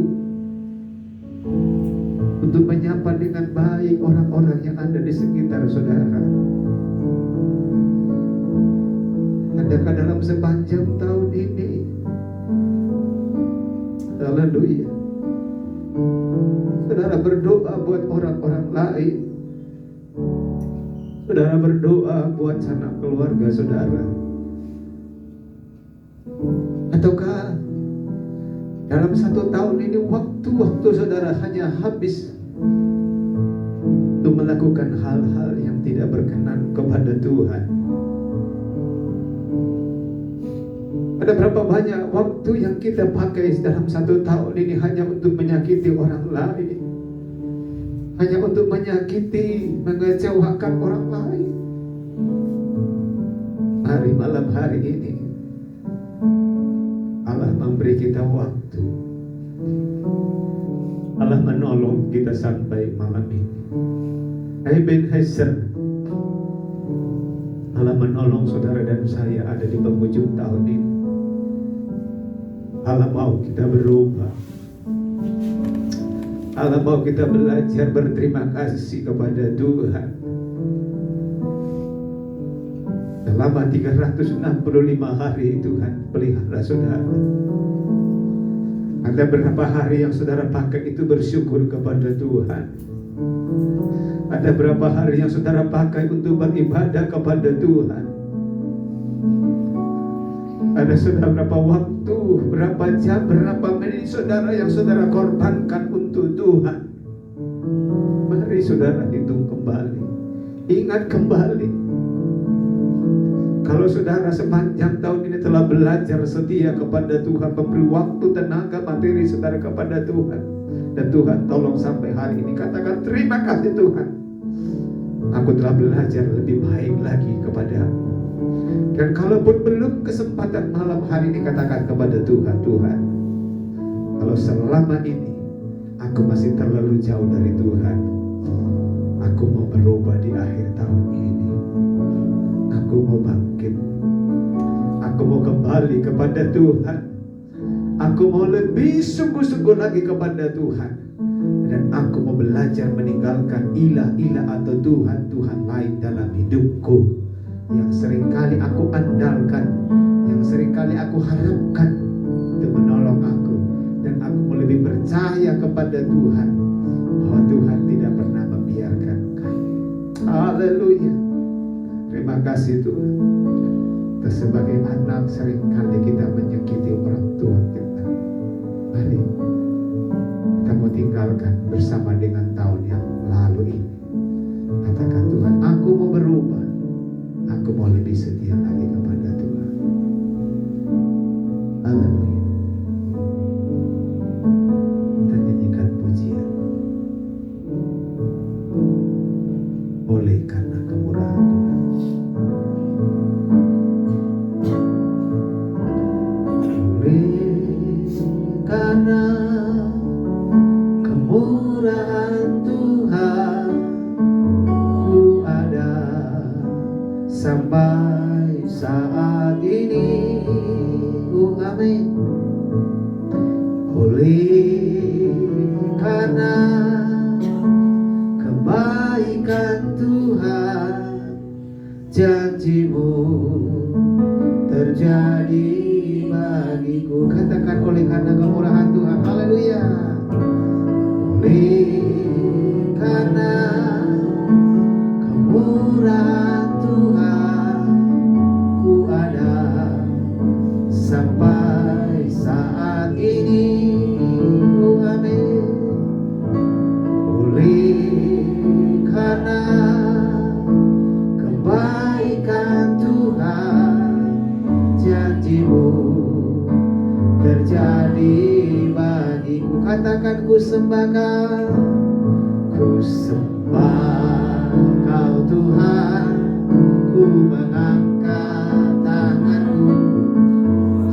untuk menyapa dengan baik orang-orang yang ada di sekitar saudara? Adakah dalam sepanjang tahun ini, haleluya, saudara berdoa buat orang-orang lain? Saudara berdoa buat sanak keluarga saudara? Ataukah dalam 1 tahun ini waktu-waktu saudara hanya habis untuk melakukan hal-hal yang tidak berkenan kepada Tuhan? Ada berapa banyak waktu yang kita pakai dalam 1 tahun ini hanya untuk menyakiti orang lain, hanya untuk menyakiti, mengecewakan orang lain? Mari malam hari ini Allah memberi kita waktu Allah menolong kita sampai malam ini. Ebenezer, Allah menolong saudara dan saya ada di penghujung tahun ini. Allah mau kita berubah. Allah mau kita belajar berterima kasih kepada Tuhan. Selama 365 hari Tuhan pelihara saudara. Ada berapa hari yang saudara pakai itu bersyukur kepada Tuhan? Ada berapa hari yang saudara pakai untuk beribadah kepada Tuhan? Ada saudara berapa waktu, berapa jam, berapa menit saudara yang saudara korbankan untuk Tuhan? Mari saudara hitung kembali, ingat kembali. Kalau saudara sepanjang tahun ini telah belajar setia kepada Tuhan, memberi waktu, tenaga, materi saudara kepada Tuhan, dan Tuhan tolong sampai hari ini, katakan terima kasih Tuhan, aku telah belajar lebih baik lagi kepadamu. Dan kalaupun belum kesempatan malam hari ini, katakan kepada Tuhan, Tuhan, kalau selama ini aku masih terlalu jauh dari Tuhan, aku mau berubah di akhir tahun ini. Aku mau bangkit. Aku mau kembali kepada Tuhan. Aku mau lebih sungguh-sungguh lagi kepada Tuhan. Dan aku mau belajar meninggalkan ilah-ilah atau Tuhan-Tuhan lain dalam hidupku, yang seringkali aku andalkan, yang seringkali aku harapkan untuk menolong aku. Dan aku mau lebih percaya kepada Tuhan, bahwa Tuhan tidak pernah membiarkan kami. Haleluya. Terima kasih Tuhan. Kita sebagai anak seringkali kita menyakiti orang tua kita. Mari kita mau tinggalkan bersama dengan tahun yang lalu ini. Katakan Tuhan, aku mau berubah. Aku mau lebih setia lagi kepada Tuhan. Haleluya. Kita nyanyikan pujian. Oleh karena kemurahan Tuhan. Karena kemurahan Tuhan, ku ada sampai saat ini. Amin. Oleh karena kebaikan Tuhan, janji-Mu terjadi bagiku. Katakan oleh karena kemurahan Tuhan. Haleluya. Oleh karena kemurahan Tuhan, ku ada sampai saat ini. Amin. Oleh karena kebaikan Tuhan, janji-Mu terjadi bagiku. Katakan ku sembah Kau, ku sembah Kau Tuhan, ku mengangkat tanganku,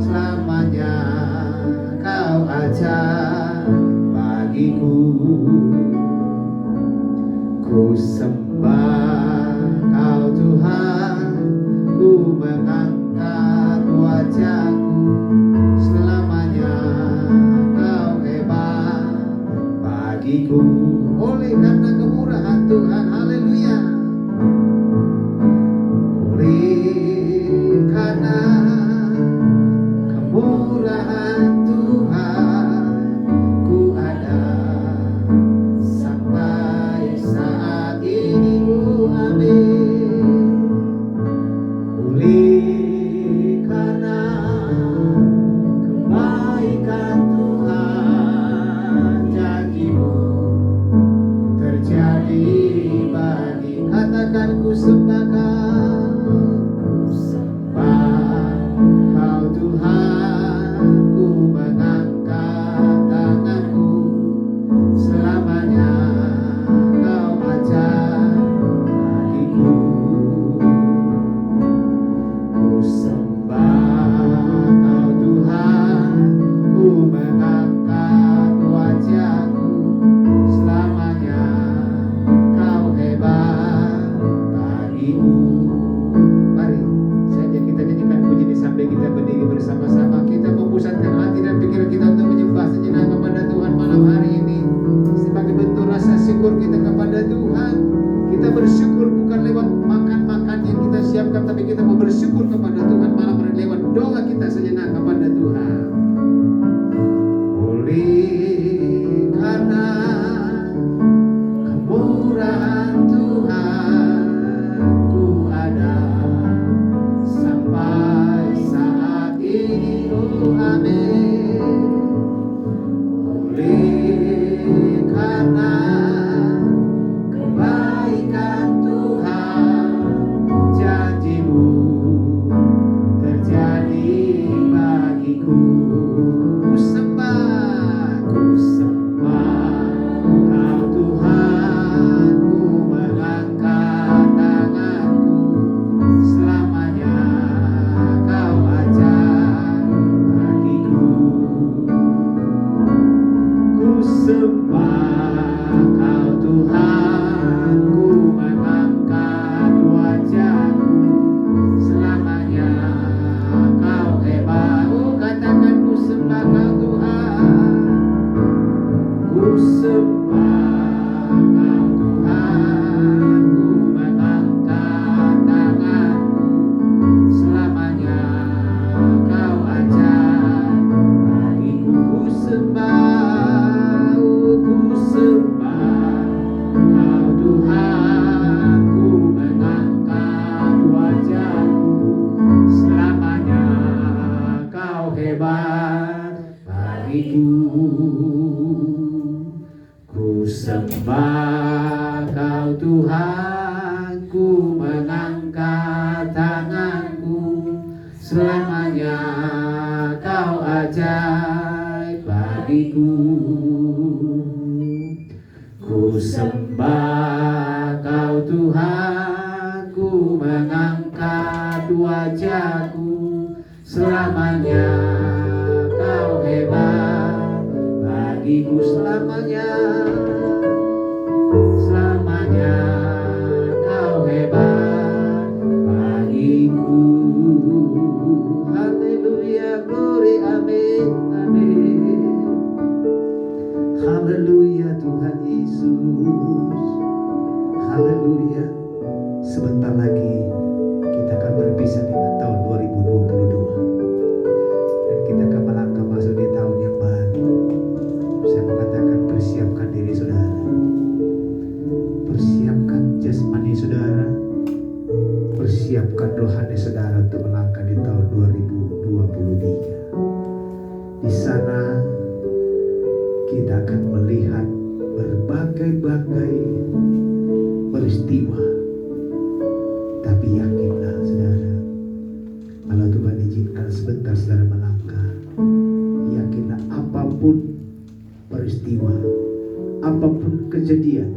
selamanya Kau ajar bagiku. Ku sembah Kau Tuhan, ku mengangkat wajahku, selamanya Kau hebat bagiku. Oleh karena kemurahan Tuhan. Haleluya. Oleh karena kemurahan Tuhan, ku ada sampai saat ini. Amin. Oleh karena kebaikan Tuhan, janji-Mu terjadi bagi. bersyukur kita kepada Tuhan. Kita bersyukur bukan lewat makan-makan yang kita siapkan, tapi kita mau bersyukur kepada Tuhan malam hari lewat doa kita sejenak kepada Tuhan. Oleh karena kemurahan Tuhan ku ada sampai saat ini, oh amin. Oleh karena kebaikan Tuhan, janji-Mu terjadi bagiku. Ku sembah Kau Tuhan, ku mengangkat tanganku. Selamanya Kau ajar bagiku. Ku sembah Kau Tuhan, ku mengangkat wajahku. Selamanya Kau hebat. Oh, katakan ku sembah Kau Tuhan. Ku sembah Kau Tuhan, ku mengangkat tanganku. Selamanya Kau ajar bagiku. Ku sembah, ku sembah Kau Tuhan, ku mengangkat wajahku. Selamanya Kau hebat bagiku. Ku sembah Kau Tuhan, ku mengangkat tanganku. Selamanya Kau ajaib bagiku. Ku sembah Kau Tuhan, ku mengangkat wajahku. Selamanya Kau hebat bagiku. Selamanya, selamanya Kau hebat bagiku. Haleluya, glory, amin, amin. Haleluya Tuhan Yesus. Haleluya. Sebentar lagi kita akan berpisah dengan tahun 2022. Dan kita akan melangkah masuk di tahun yang baru. Saya mengatakan persiapkan diri saudara. Persiapkan jasmani saudara. Persiapkan rohani saudara untuk melangkah di tahun 2023. Di sana kita akan melihat berbagai-bagai peristiwa. Tapi yakinlah saudara, kalau Tuhan izinkan sebentar saudara melangkah, yakinlah apapun peristiwa, apapun kejadian,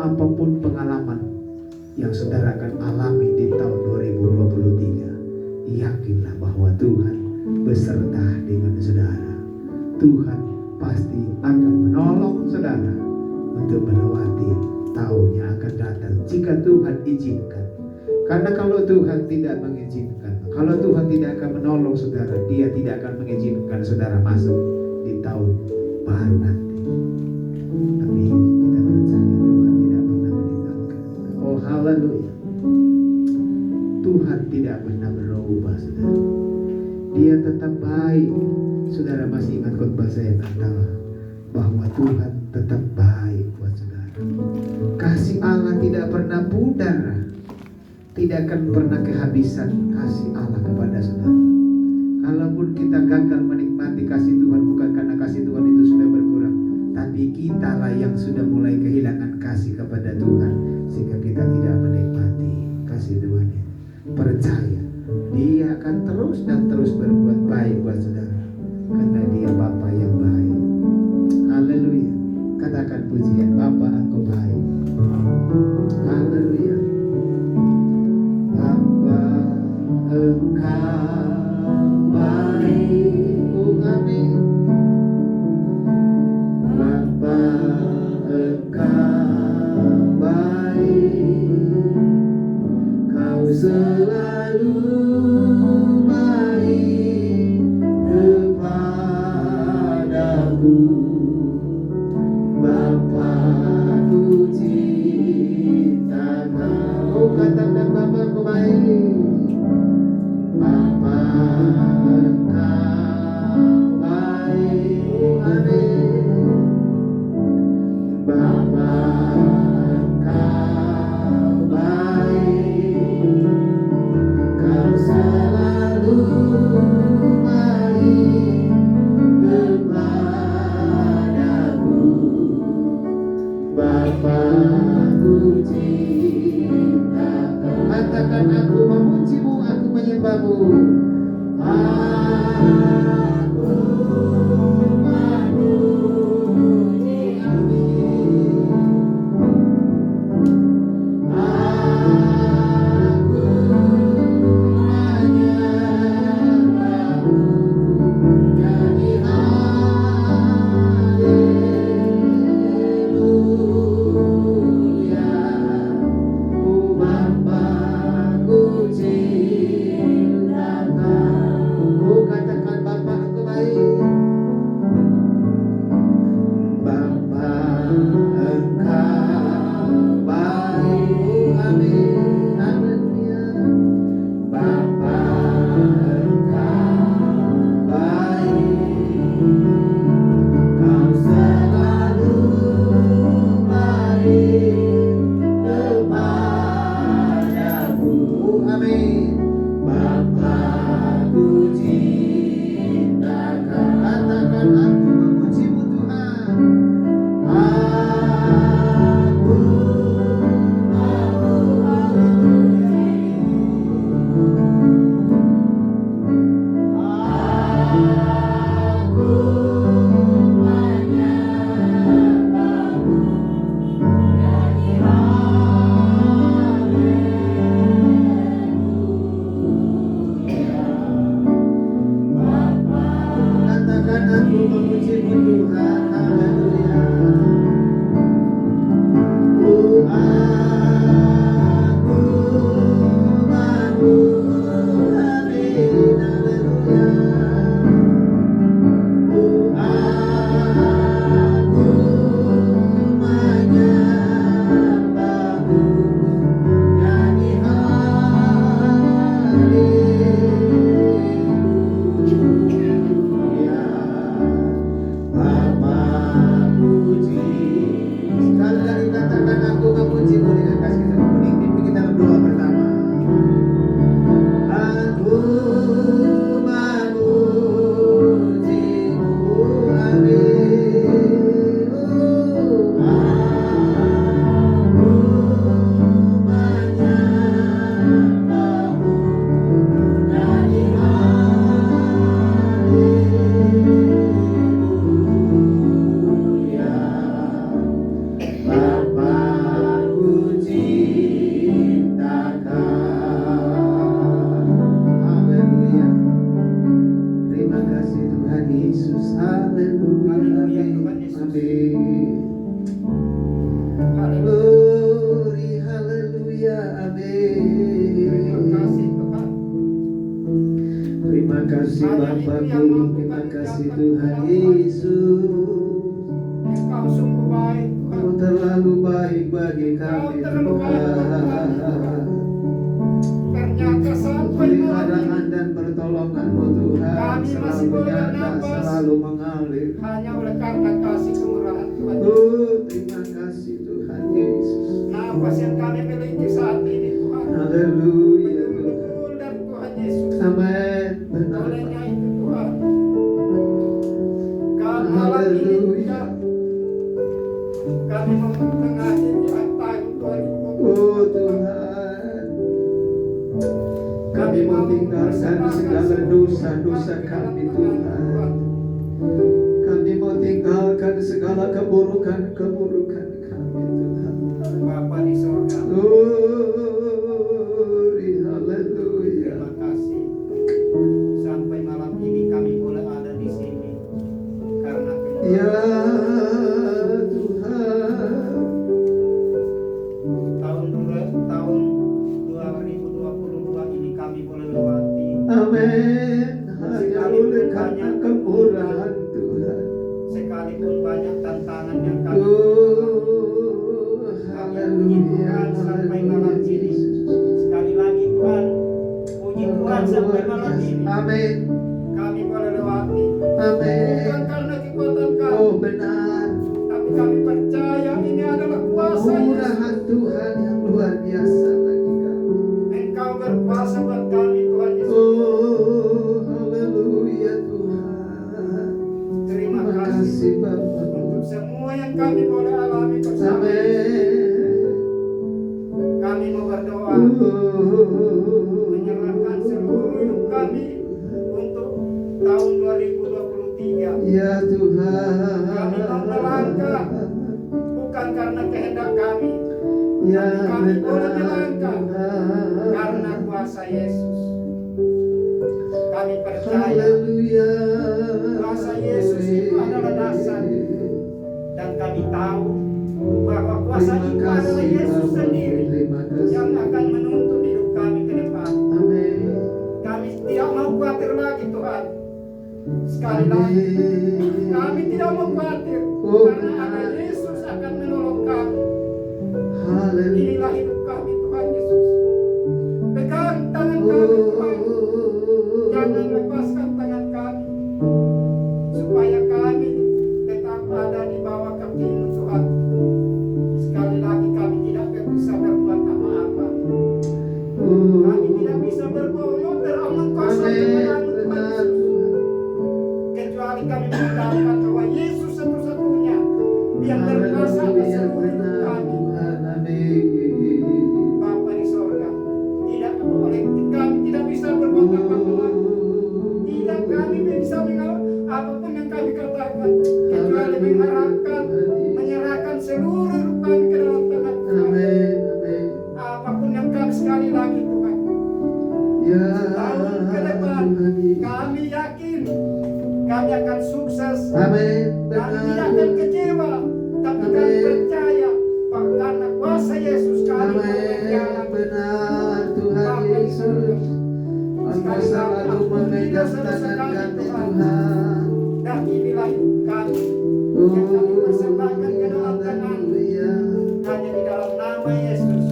apapun pengalaman yang saudara akan alami di tahun 2023, yakinlah bahwa Tuhan beserta dengan saudara. Tuhan pasti akan menolong saudara untuk melewati tahun yang akan datang jika Tuhan izinkan. Karena kalau Tuhan tidak mengizinkan, kalau Tuhan tidak akan menolong saudara, Dia tidak akan mengizinkan saudara masuk di tahun baru nanti. Tapi kita percaya Tuhan tidak pernah meninggalkan. Oh haleluya. Tuhan tidak pernah berubah saudara. Dia tetap baik. Saudara masih ingat khotbah saya tentang bahwa Tuhan tetap baik buat saudara. Kasih Allah tidak pernah pudar, tidak akan pernah kehabisan kasih Allah kepada saudara. Kalaupun kita gagal menikmati kasih Tuhan, bukan karena kasih Tuhan itu sudah berkurang, tapi kitalah yang sudah mulai kehilangan kasih kepada Tuhan, sehingga kita tidak menikmati kasih Tuhan ini. Percaya Dia akan terus dan terus berbuat baik buat saudara, karena Dia Bapa yang baik. Haleluya. Katakan pujian, Bapa Engkau baik. Haleluya. Bapa Engkau baik. Oh amin. Bapa Engkau Aku cinta Kau. Katakan aku memujimu, aku menyembahmu. Aku memuji, amin. Aku menyembahmu, nyanyi haleluya. Oh Bapa, ku cinta Kau. Oh katakan Bapa, Engkau baik. Bapa, Engkau baik. Oh amin, haleluya. Bapa, Engkau baik. Kau selalu baik kepadaku. Amin. Bapa, ku cinta Kau. Katakan aku memujimu Tuhan. Aku katakan aku memujimu Tuhan. Haleluya. Oh aku amin. Haleluya. Oh aku menyembahmu, nyanyi haleluya. Bapa, puji. Sekali lagi katakan aku memujimu dengan kasih kita. Pimpin kita dalam doa pertama. Aku memujimu, amin. Oh, aku menyembahmu, nyanyi haleluya. Bapa, ku cinta Kau. Haleluya. Terima kasih Tuhan Yesus. Haleluya. Haleluya, Tuhan Yesus. Amin. Haleluya. Glory, haleluya, Terima amin. kasih Tuhan. Terima kasih Bapakku, terima kasih Tuhan Yesus. Engkau sungguh baik Tuhan. Kau terlalu baik bagi kami Tuhan. Ternyata sampai malam Peliharaan dan pertolongan-Mu Tuhan Kami selalu masih boleh nyata, bernafas. selalu mengalir. hanya oleh karena kasih kemurahan Tuhan. Oh, terima kasih Tuhan Yesus. Nafas yang kami miliki saat ini Tuhan, Haleluya Tuhan. betul dari Tuhan Yesus. Amin. Benar. Olehnya itu Tuhan, kami malam ini Haleluya. kami mengakhiri tahun 2020. Oh Tuhan, kami mau tinggalkan segala dosa-dosa kami Tuhan. Kami mau tinggalkan segala keburukan-keburukan kami Tuhan. Bapa di sorga, Glory, haleluya. terima kasih. Sampai malam ini kami boleh ada di sini karena Ya Tuhan, tahun 2022 ini kami boleh lewati. amin. Hanya oleh karena kemurahan Tuhan. Sekalipun banyak tantangan yang kami Oh, haleluya, sampai malam ini. Sekali lagi Tuhan, puji Tuhan sampai malam ini Amin, kami boleh lewati. amin. Bukan karena kekuatan kami, Oh benar, tapi kami percaya ini adalah kuasa Yesus. kemurahan Tuhan yang luar biasa bagi kami. Engkau berkuasa buat kami Tuhan Yesus. Oh, haleluya Tuhan. Terima Terima kasih kasih Bapa. untuk semua yang kami boleh alami bersama. Amin. kami. Ya Kami boleh benar melangkah Tuhan. karena kuasa Yesus. Kami percaya Haleluya. kuasa Yesus itu adalah dasar. Dan kami tahu bahwa kuasa Terima itu adalah kasih Yesus Bapa. sendiri Terima kasih. yang akan menuntun hidup kami ke depan. Amin. Kami tidak mau khawatir lagi Tuhan. Sekali lagi, kami tidak mau khawatir karena ada Yesus akan menolong kami. Haleluya. Inilah hidup kami Tuhan Yesus. Pegang tangan kami Tuhan. Jangan lepaskan tangan kami. Supaya kami tetap ada di bawah kaki-Mu Tuhan. Sekali lagi kami tidak bisa berbuat apa-apa. Kami tidak bisa berbohong beramal kuasa kepada-Mu Tuhan Yesus. Kecuali kami mengatakan bahwa Yesus satu-satunya yang berkuasa atas seluruh hidup kami. Bapa di sorga, tidak boleh kami tidak bisa berbuat apa-apa lagi. Tidak kami bisa apapun yang kami katakan kecuali mengharapkan menyerahkan seluruh hidup kami ke dalam tangan Tuhan. Apapun yang kami sekali lagi Tuhan. Tahun ke depan kami yakin kami akan sukses. Kami tidak akan kecewa, tapi kami percaya bahwa karena kuasa Yesus kami berjalan. Benar Tuhan Yesus. Engkau selalu memegang tangan kami Tuhan. Dan inilah hidup kami yang kami persembahkan ke dalam tangan-Mu. Hanya di dalam nama Yesus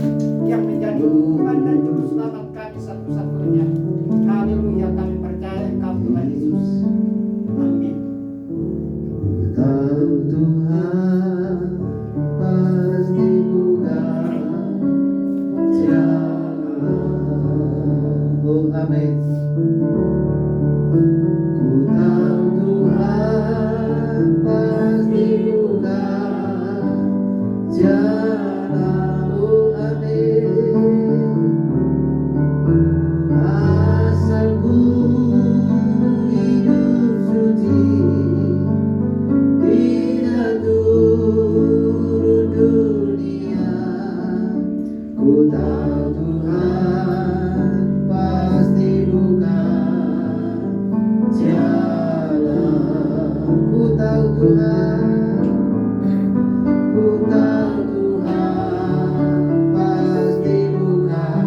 yang menjadi Tuhan dan Juru Selamat kami satu-satunya. Haleluya, kami percaya Engkau Tuhan Yesus. Amin. Ku tahu Tuhan pasti bukan jalan. Oh amin. Ku tahu Tuhan pasti bukan jalan. Oh amin. Asal ku hidup suci, tidak turun dunia. Ku tahu Tuhan pasti bukan jalan. Ku tahu Tuhan, ku tahu Tuhan pasti bukan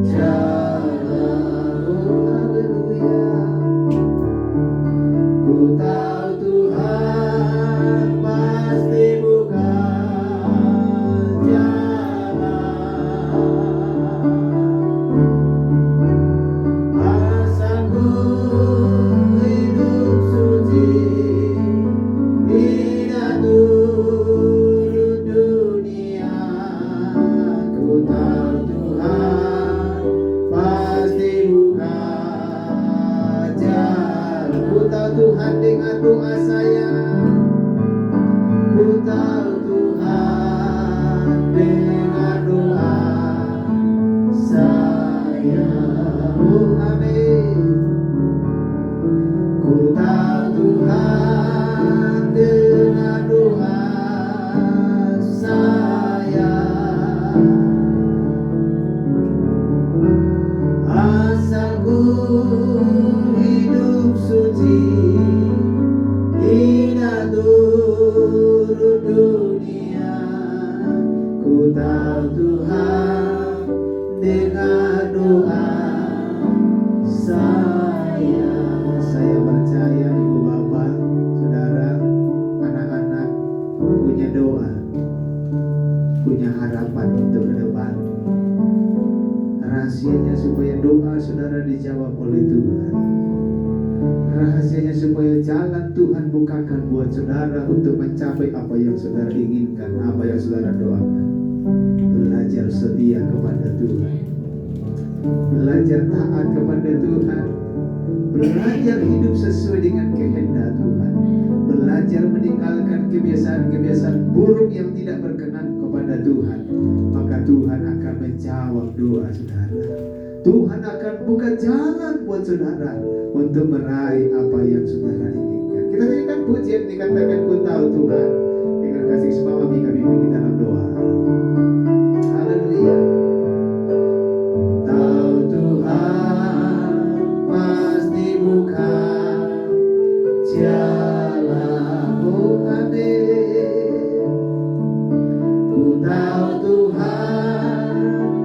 jalan. Oh haleluya. Ku tahu Tuhan pasti bukan jalan. Asal ku hidup suci, tidak turun dunia. Ku tahu Tuhan pasti bukan jalan. Ku tahu Tuhan dengan doa saya. Ku tahu Tuhan dengan doa saya. Oh amin. Ku tahu Tuhan dengan doa saya. Asal ku hidup suci, tidak turun dunia. Ku tahu Tuhan dengan doa saya. Saya percaya ibu bapak, saudara, anak-anak punya doa, punya harapan untuk ke depan. Rahasianya supaya doa saudara dijawab oleh Tuhan. Rahasianya supaya jalan Tuhan bukakan buat saudara untuk mencapai apa yang saudara inginkan, apa yang saudara doakan. Belajar setia kepada Tuhan, belajar taat kepada Tuhan, belajar hidup sesuai dengan kehendak Tuhan, belajar meninggalkan kebiasaan-kebiasaan buruk yang tidak berkenan kepada Tuhan. Maka Tuhan akan menjawab doa saudara. Tuhan akan buka jalan buat saudara untuk meraih apa yang saudara inginkan. Kita nyanyikan pujian dikatakan ku tahu Tuhan. Dengan kasih semua kami bimbing kita dalam tahu Tuhan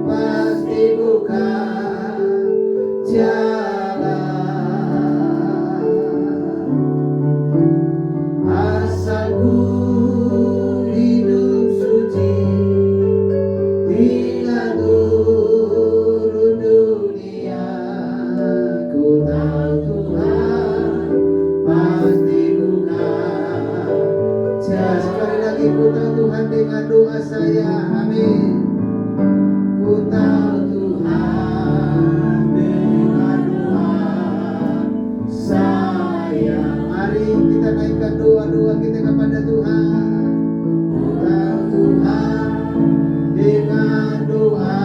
pasti buka jalan. Asal ku hidup suci tidak turun dunia, ku tahu Tuhan pasti buka jalan. Sekali lagi, ku tahu Tuhan dengan doa saya, amin. Ku tahu Tuhan dengan doa saya. Mari kita naikkan doa-doa kita kepada Tuhan. Ku tahu Tuhan dengan doa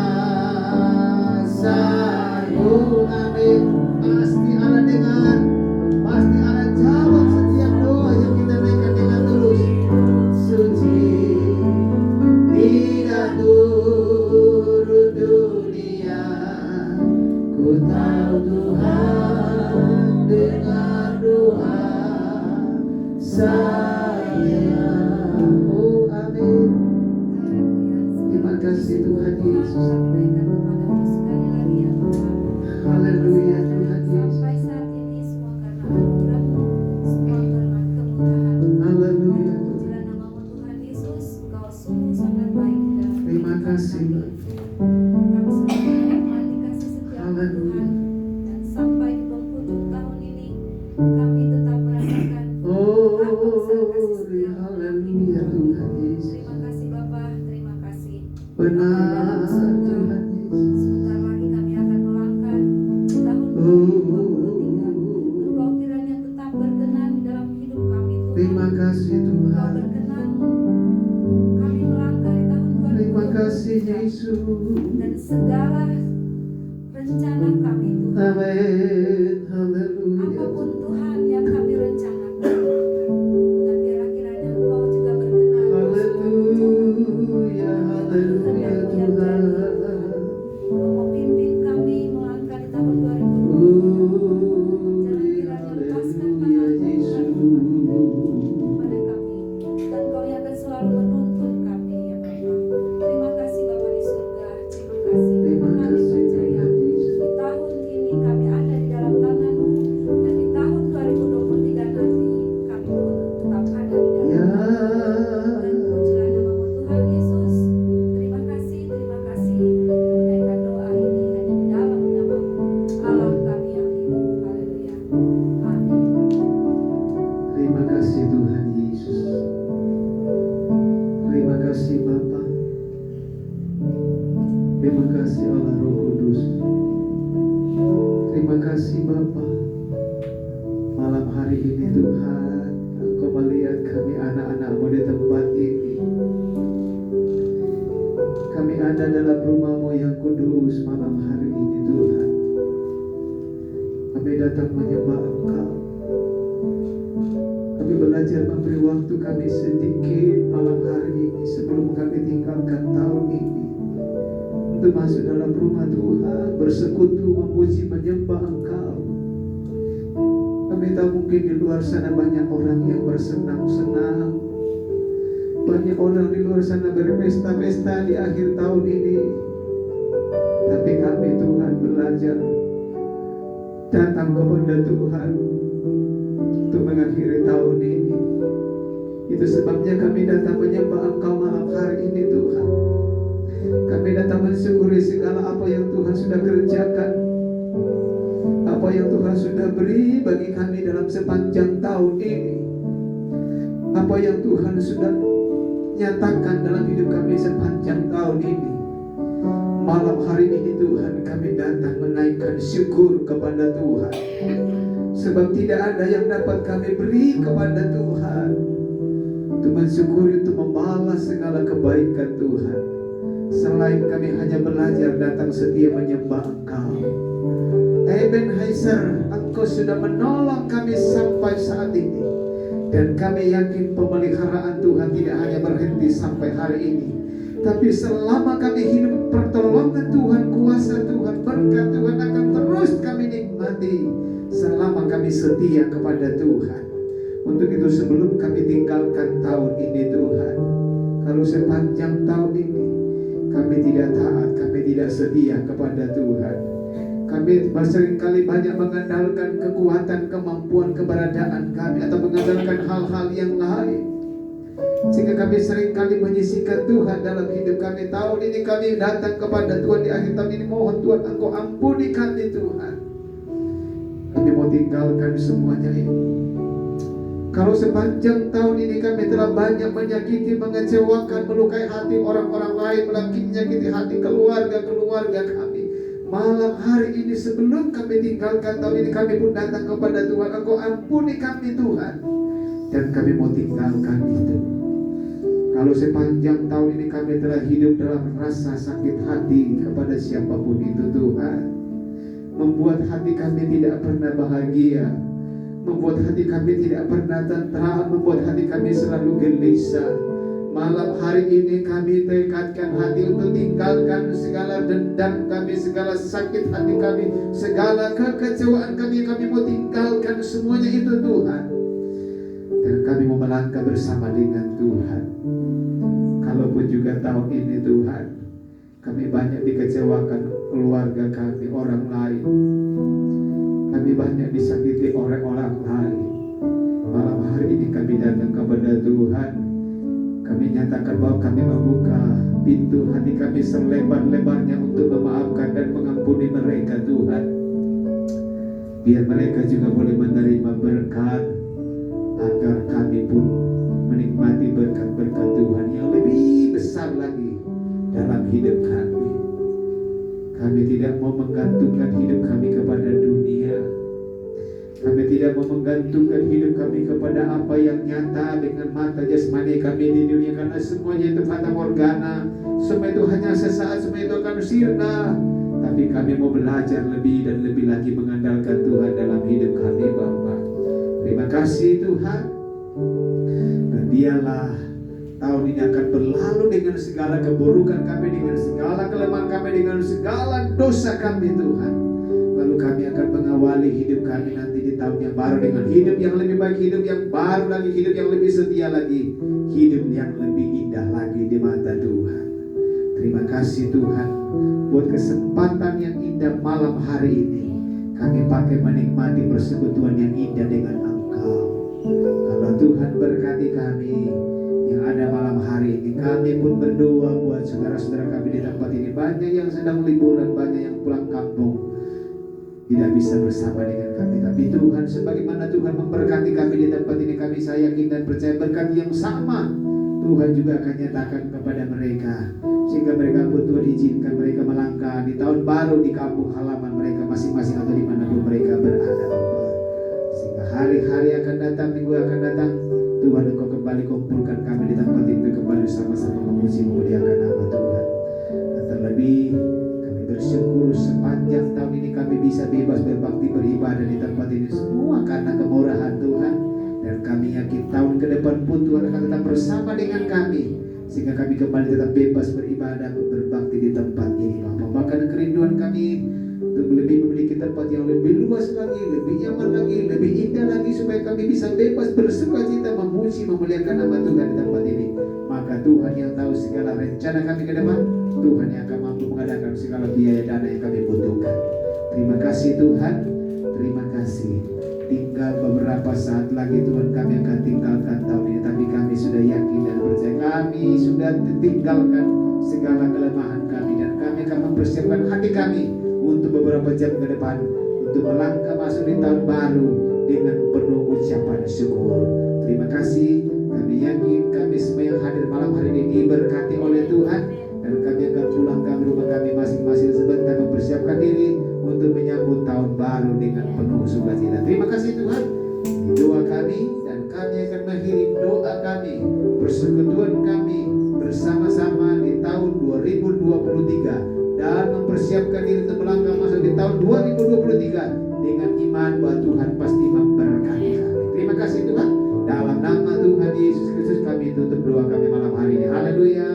saya, oh amin. Pasti Allah dengar, pasti Allah jawab setiap doa yang kita naikkan dengan tulus. Suci tidak turun dunia, ku tahu Tuhan dengar doa saya, oh amin. Terima kasih Tuhan Yesus. Haleluya Tuhan Yesus. Sampai saat ini semua karena anugerah-Mu, semua karena kemurahan. Haleluya Tuhan. Pujilah nama-Mu Tuhan Yesus, Engkau sungguh sangat baik dalam Terima kehidupan kasih, kami. Bang. Kami selalu menikmati kasih setia-Mu Haleluya. Tuhan, dan sampai di penghujung tahun ini kami tetap merasakan Oh, betapa besar kasih setia-Mu dalam haleluya hidup Tuhan kami. Yesus. Terima kasih Bapa, terima kasih. Benar Tuhan Yesus. Sebentar lagi kami akan melangkah di tahun 2023. Engkau kiranya tetap berkenan di dalam hidup kami Tuhan. Terima kasih Engkau Tuhan. berkenan kami melangkah di tahun 2023. Terima kasih Yesus. Dan segala rencana kami Tuhan, Amin. Haleluya. apapun Tuhan yang kami rencanakan, dan biarlah kiranya Engkau juga berkenan. Haleluya. Haleluya Tuhan. Engkau memimpin kami melangkah di tahun 2023. Jangan kiranya lepaskan tangan-Mu Tuhan pada kami, dan Kau yang akan selalu menuntun kami ya Bapa. Terima kasih Bapa di surga, terima kasih. Terima Kami kasih percaya Tuhan Yesus. di tahun ini kami ada di dalam tangan-Mu, dan di tahun 2023 nanti kami pun tetap ada di dalam Ya. dan pujilah nama-Mu Tuhan Yesus. Terima kasih, terima kasih. Kami naikkan doa ini hanya di dalam nama-Mu, Allah kami yang hidup. Haleluya. Amin. Terima kasih Tuhan Yesus. Terima kasih Bapa. Terima kasih Allah Roh Kudus. Terima kasih Bapa. Malam hari ini Tuhan, Engkau melihat kami anak-anak-Mu di tempat ini. Kami ada dalam rumah-Mu yang kudus malam hari ini Tuhan. Kami datang menyembah Engkau. Kami belajar memberi waktu kami sedikit malam hari ini sebelum kami tinggalkan tahun ini untuk masuk dalam rumah Tuhan, bersekutu, memuji, menyembah Engkau. Kami tahu mungkin di luar sana banyak orang yang bersenang-senang, banyak orang di luar sana berpesta-pesta di akhir tahun ini. Tapi kami Tuhan belajar datang kepada Tuhan untuk mengakhiri tahun ini. Itu sebabnya kami datang menyembah Engkau malam hari ini Tuhan. Kami datang mensyukuri segala apa yang Tuhan sudah kerjakan, apa yang Tuhan sudah beri bagi kami dalam sepanjang tahun ini, apa yang Tuhan sudah nyatakan dalam hidup kami sepanjang tahun ini. Malam hari ini Tuhan, kami datang menaikkan syukur kepada Tuhan, sebab tidak ada yang dapat kami beri kepada Tuhan untuk mensyukuri, untuk membalas segala kebaikan Tuhan, selain kami hanya belajar datang setia menyembah Engkau. Ebenezer, Engkau sudah menolong kami sampai saat ini, dan kami yakin pemeliharaan Tuhan tidak hanya berhenti sampai hari ini, tapi selama kami hidup, pertolongan Tuhan, kuasa Tuhan, berkat Tuhan akan terus kami nikmati selama kami setia kepada Tuhan. Untuk itu sebelum kami tinggalkan tahun ini Tuhan, Kalau sepanjang tahun ini kami tidak taat, kami tidak setia kepada Tuhan, kami seringkali banyak mengandalkan kekuatan, kemampuan, keberadaan kami, atau mengandalkan hal-hal yang lain, sehingga kami seringkali menyisihkan Tuhan dalam hidup kami. Tahun ini kami datang kepada Tuhan di akhir tahun ini, mohon Tuhan Engkau ampuni kami Tuhan. Kami mau tinggalkan semuanya ini. Kalau sepanjang tahun ini kami telah banyak menyakiti, mengecewakan, melukai hati orang-orang lain, menyakiti hati keluarga kami, malam hari ini sebelum kami tinggalkan tahun ini, kami pun datang kepada Tuhan. Engkau ampuni kami Tuhan, dan kami mau tinggalkan itu. Kalau sepanjang tahun ini kami telah hidup dalam rasa sakit hati kepada siapapun itu Tuhan, membuat hati kami tidak pernah bahagia, membuat hati kami tidak pernah tentram, membuat hati kami selalu gelisah. Malam hari ini kami tekadkan hati untuk tinggalkan segala dendam kami, segala sakit hati kami, segala kekecewaan kami mau tinggalkan semuanya itu Tuhan. Dan kami mau melangkah bersama dengan Tuhan. Kalaupun juga tahun ini Tuhan, kami banyak dikecewakan keluarga kami, orang lain, kami banyak disakiti oleh orang lain. Malam hari ini kami datang kepada Tuhan. Kami nyatakan bahwa kami membuka pintu hati kami selebar-lebarnya untuk memaafkan dan mengampuni mereka Tuhan. Biar mereka juga boleh menerima berkat, agar kami pun menikmati berkat-berkat Tuhan yang lebih besar lagi dalam hidup kami. Kami tidak mau menggantungkan hidup kami kepada dunia. Kami tidak mau menggantungkan hidup kami kepada apa yang nyata dengan mata jasmani kami di dunia, karena semuanya itu fata morgana, semua itu hanya sesaat, semua itu akan sirna. Tapi kami mau belajar lebih dan lebih lagi mengandalkan Tuhan dalam hidup kami Bapa. Terima kasih Tuhan. Dan biarlah tahun ini akan berlalu dengan segala keburukan kami, dengan segala kelemahan kami, dengan segala dosa kami Tuhan. Lalu kami akan mengawali hidup kami nanti di tahun yang baru dengan hidup yang lebih baik, hidup yang baru lagi, hidup yang lebih setia lagi, hidup yang lebih indah lagi di mata Tuhan. Terima kasih Tuhan buat kesempatan yang indah malam hari ini. Kami pakai menikmati persekutuan yang indah dengan Engkau. Kalau Tuhan berkati kami yang ada malam hari ini, kami pun berdoa buat saudara-saudara kami di tempat ini. Banyak yang sedang liburan, banyak yang pulang kampung, tidak bisa bersama dengan kami. Tapi Tuhan, sebagaimana Tuhan memberkati kami di tempat ini, kami saya yakin dan percaya berkat yang sama Tuhan juga akan nyatakan kepada mereka, sehingga mereka pun Tuhan izinkan mereka melangkah di tahun baru di kampung halaman mereka masing-masing atau dimanapun mereka berada. Sehingga hari-hari akan datang, minggu akan datang, Tuhan Engkau kembali kumpulkan kami di tempat itu, kembali sama-sama memuji memuliakan nama Tuhan. Dan terlebih kami bersyukur sepanjang tahun ini kami bisa bebas berbakti beribadah di tempat ini, semua karena kemurahan Tuhan. Dan kami yakin tahun ke depan pun Tuhan akan tetap bersama dengan kami, sehingga kami kembali tetap bebas beribadah, berbakti di tempat ini Bapak. Bahkan kerinduan kami untuk lebih memiliki tempat yang lebih luas lagi, lebih nyaman lagi, lebih indah lagi, supaya kami bisa bebas bersukacita memuji memuliakan nama Tuhan di tempat ini. Maka Tuhan yang tahu segala rencana kami ke depan, Tuhan yang akan mampu mengadakan segala biaya dana yang kami butuhkan. Terima kasih Tuhan, terima kasih. Tinggal beberapa saat lagi Tuhan kami akan tinggalkan tahun ini, tapi kami sudah yakin dan percaya kami sudah tinggalkan segala kelemahan kami, dan kami akan mempersiapkan hati kami untuk beberapa jam ke depan untuk melangkah masuk di tahun baru dengan penuh ucapan syukur. Terima kasih. Kami yakin kami semua yang hadir malam hari ini diberkati oleh Tuhan, dan kami akan pulang ke rumah kami masing-masing sebentar mempersiapkan diri untuk menyambut tahun baru dengan penuh sukacita. Terima kasih Tuhan. Ini doa kami, dan kami akan mengirim doa kami, persekutuan kami bersama-sama di tahun 2023, dan mempersiapkan diri untuk melangkah masuk di tahun 2023 dengan iman bahwa Tuhan pasti memberkati kami. Terima kasih Tuhan. Dalam nama Tuhan Yesus Kristus kami tutup doa kami malam hari ini. Haleluya.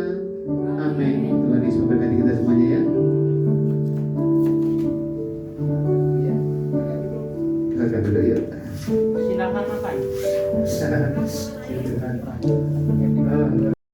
Amin. Tuhan Yesus memberkati kita semuanya ya. Silakan dulu ya. Silakan makan. Silakan.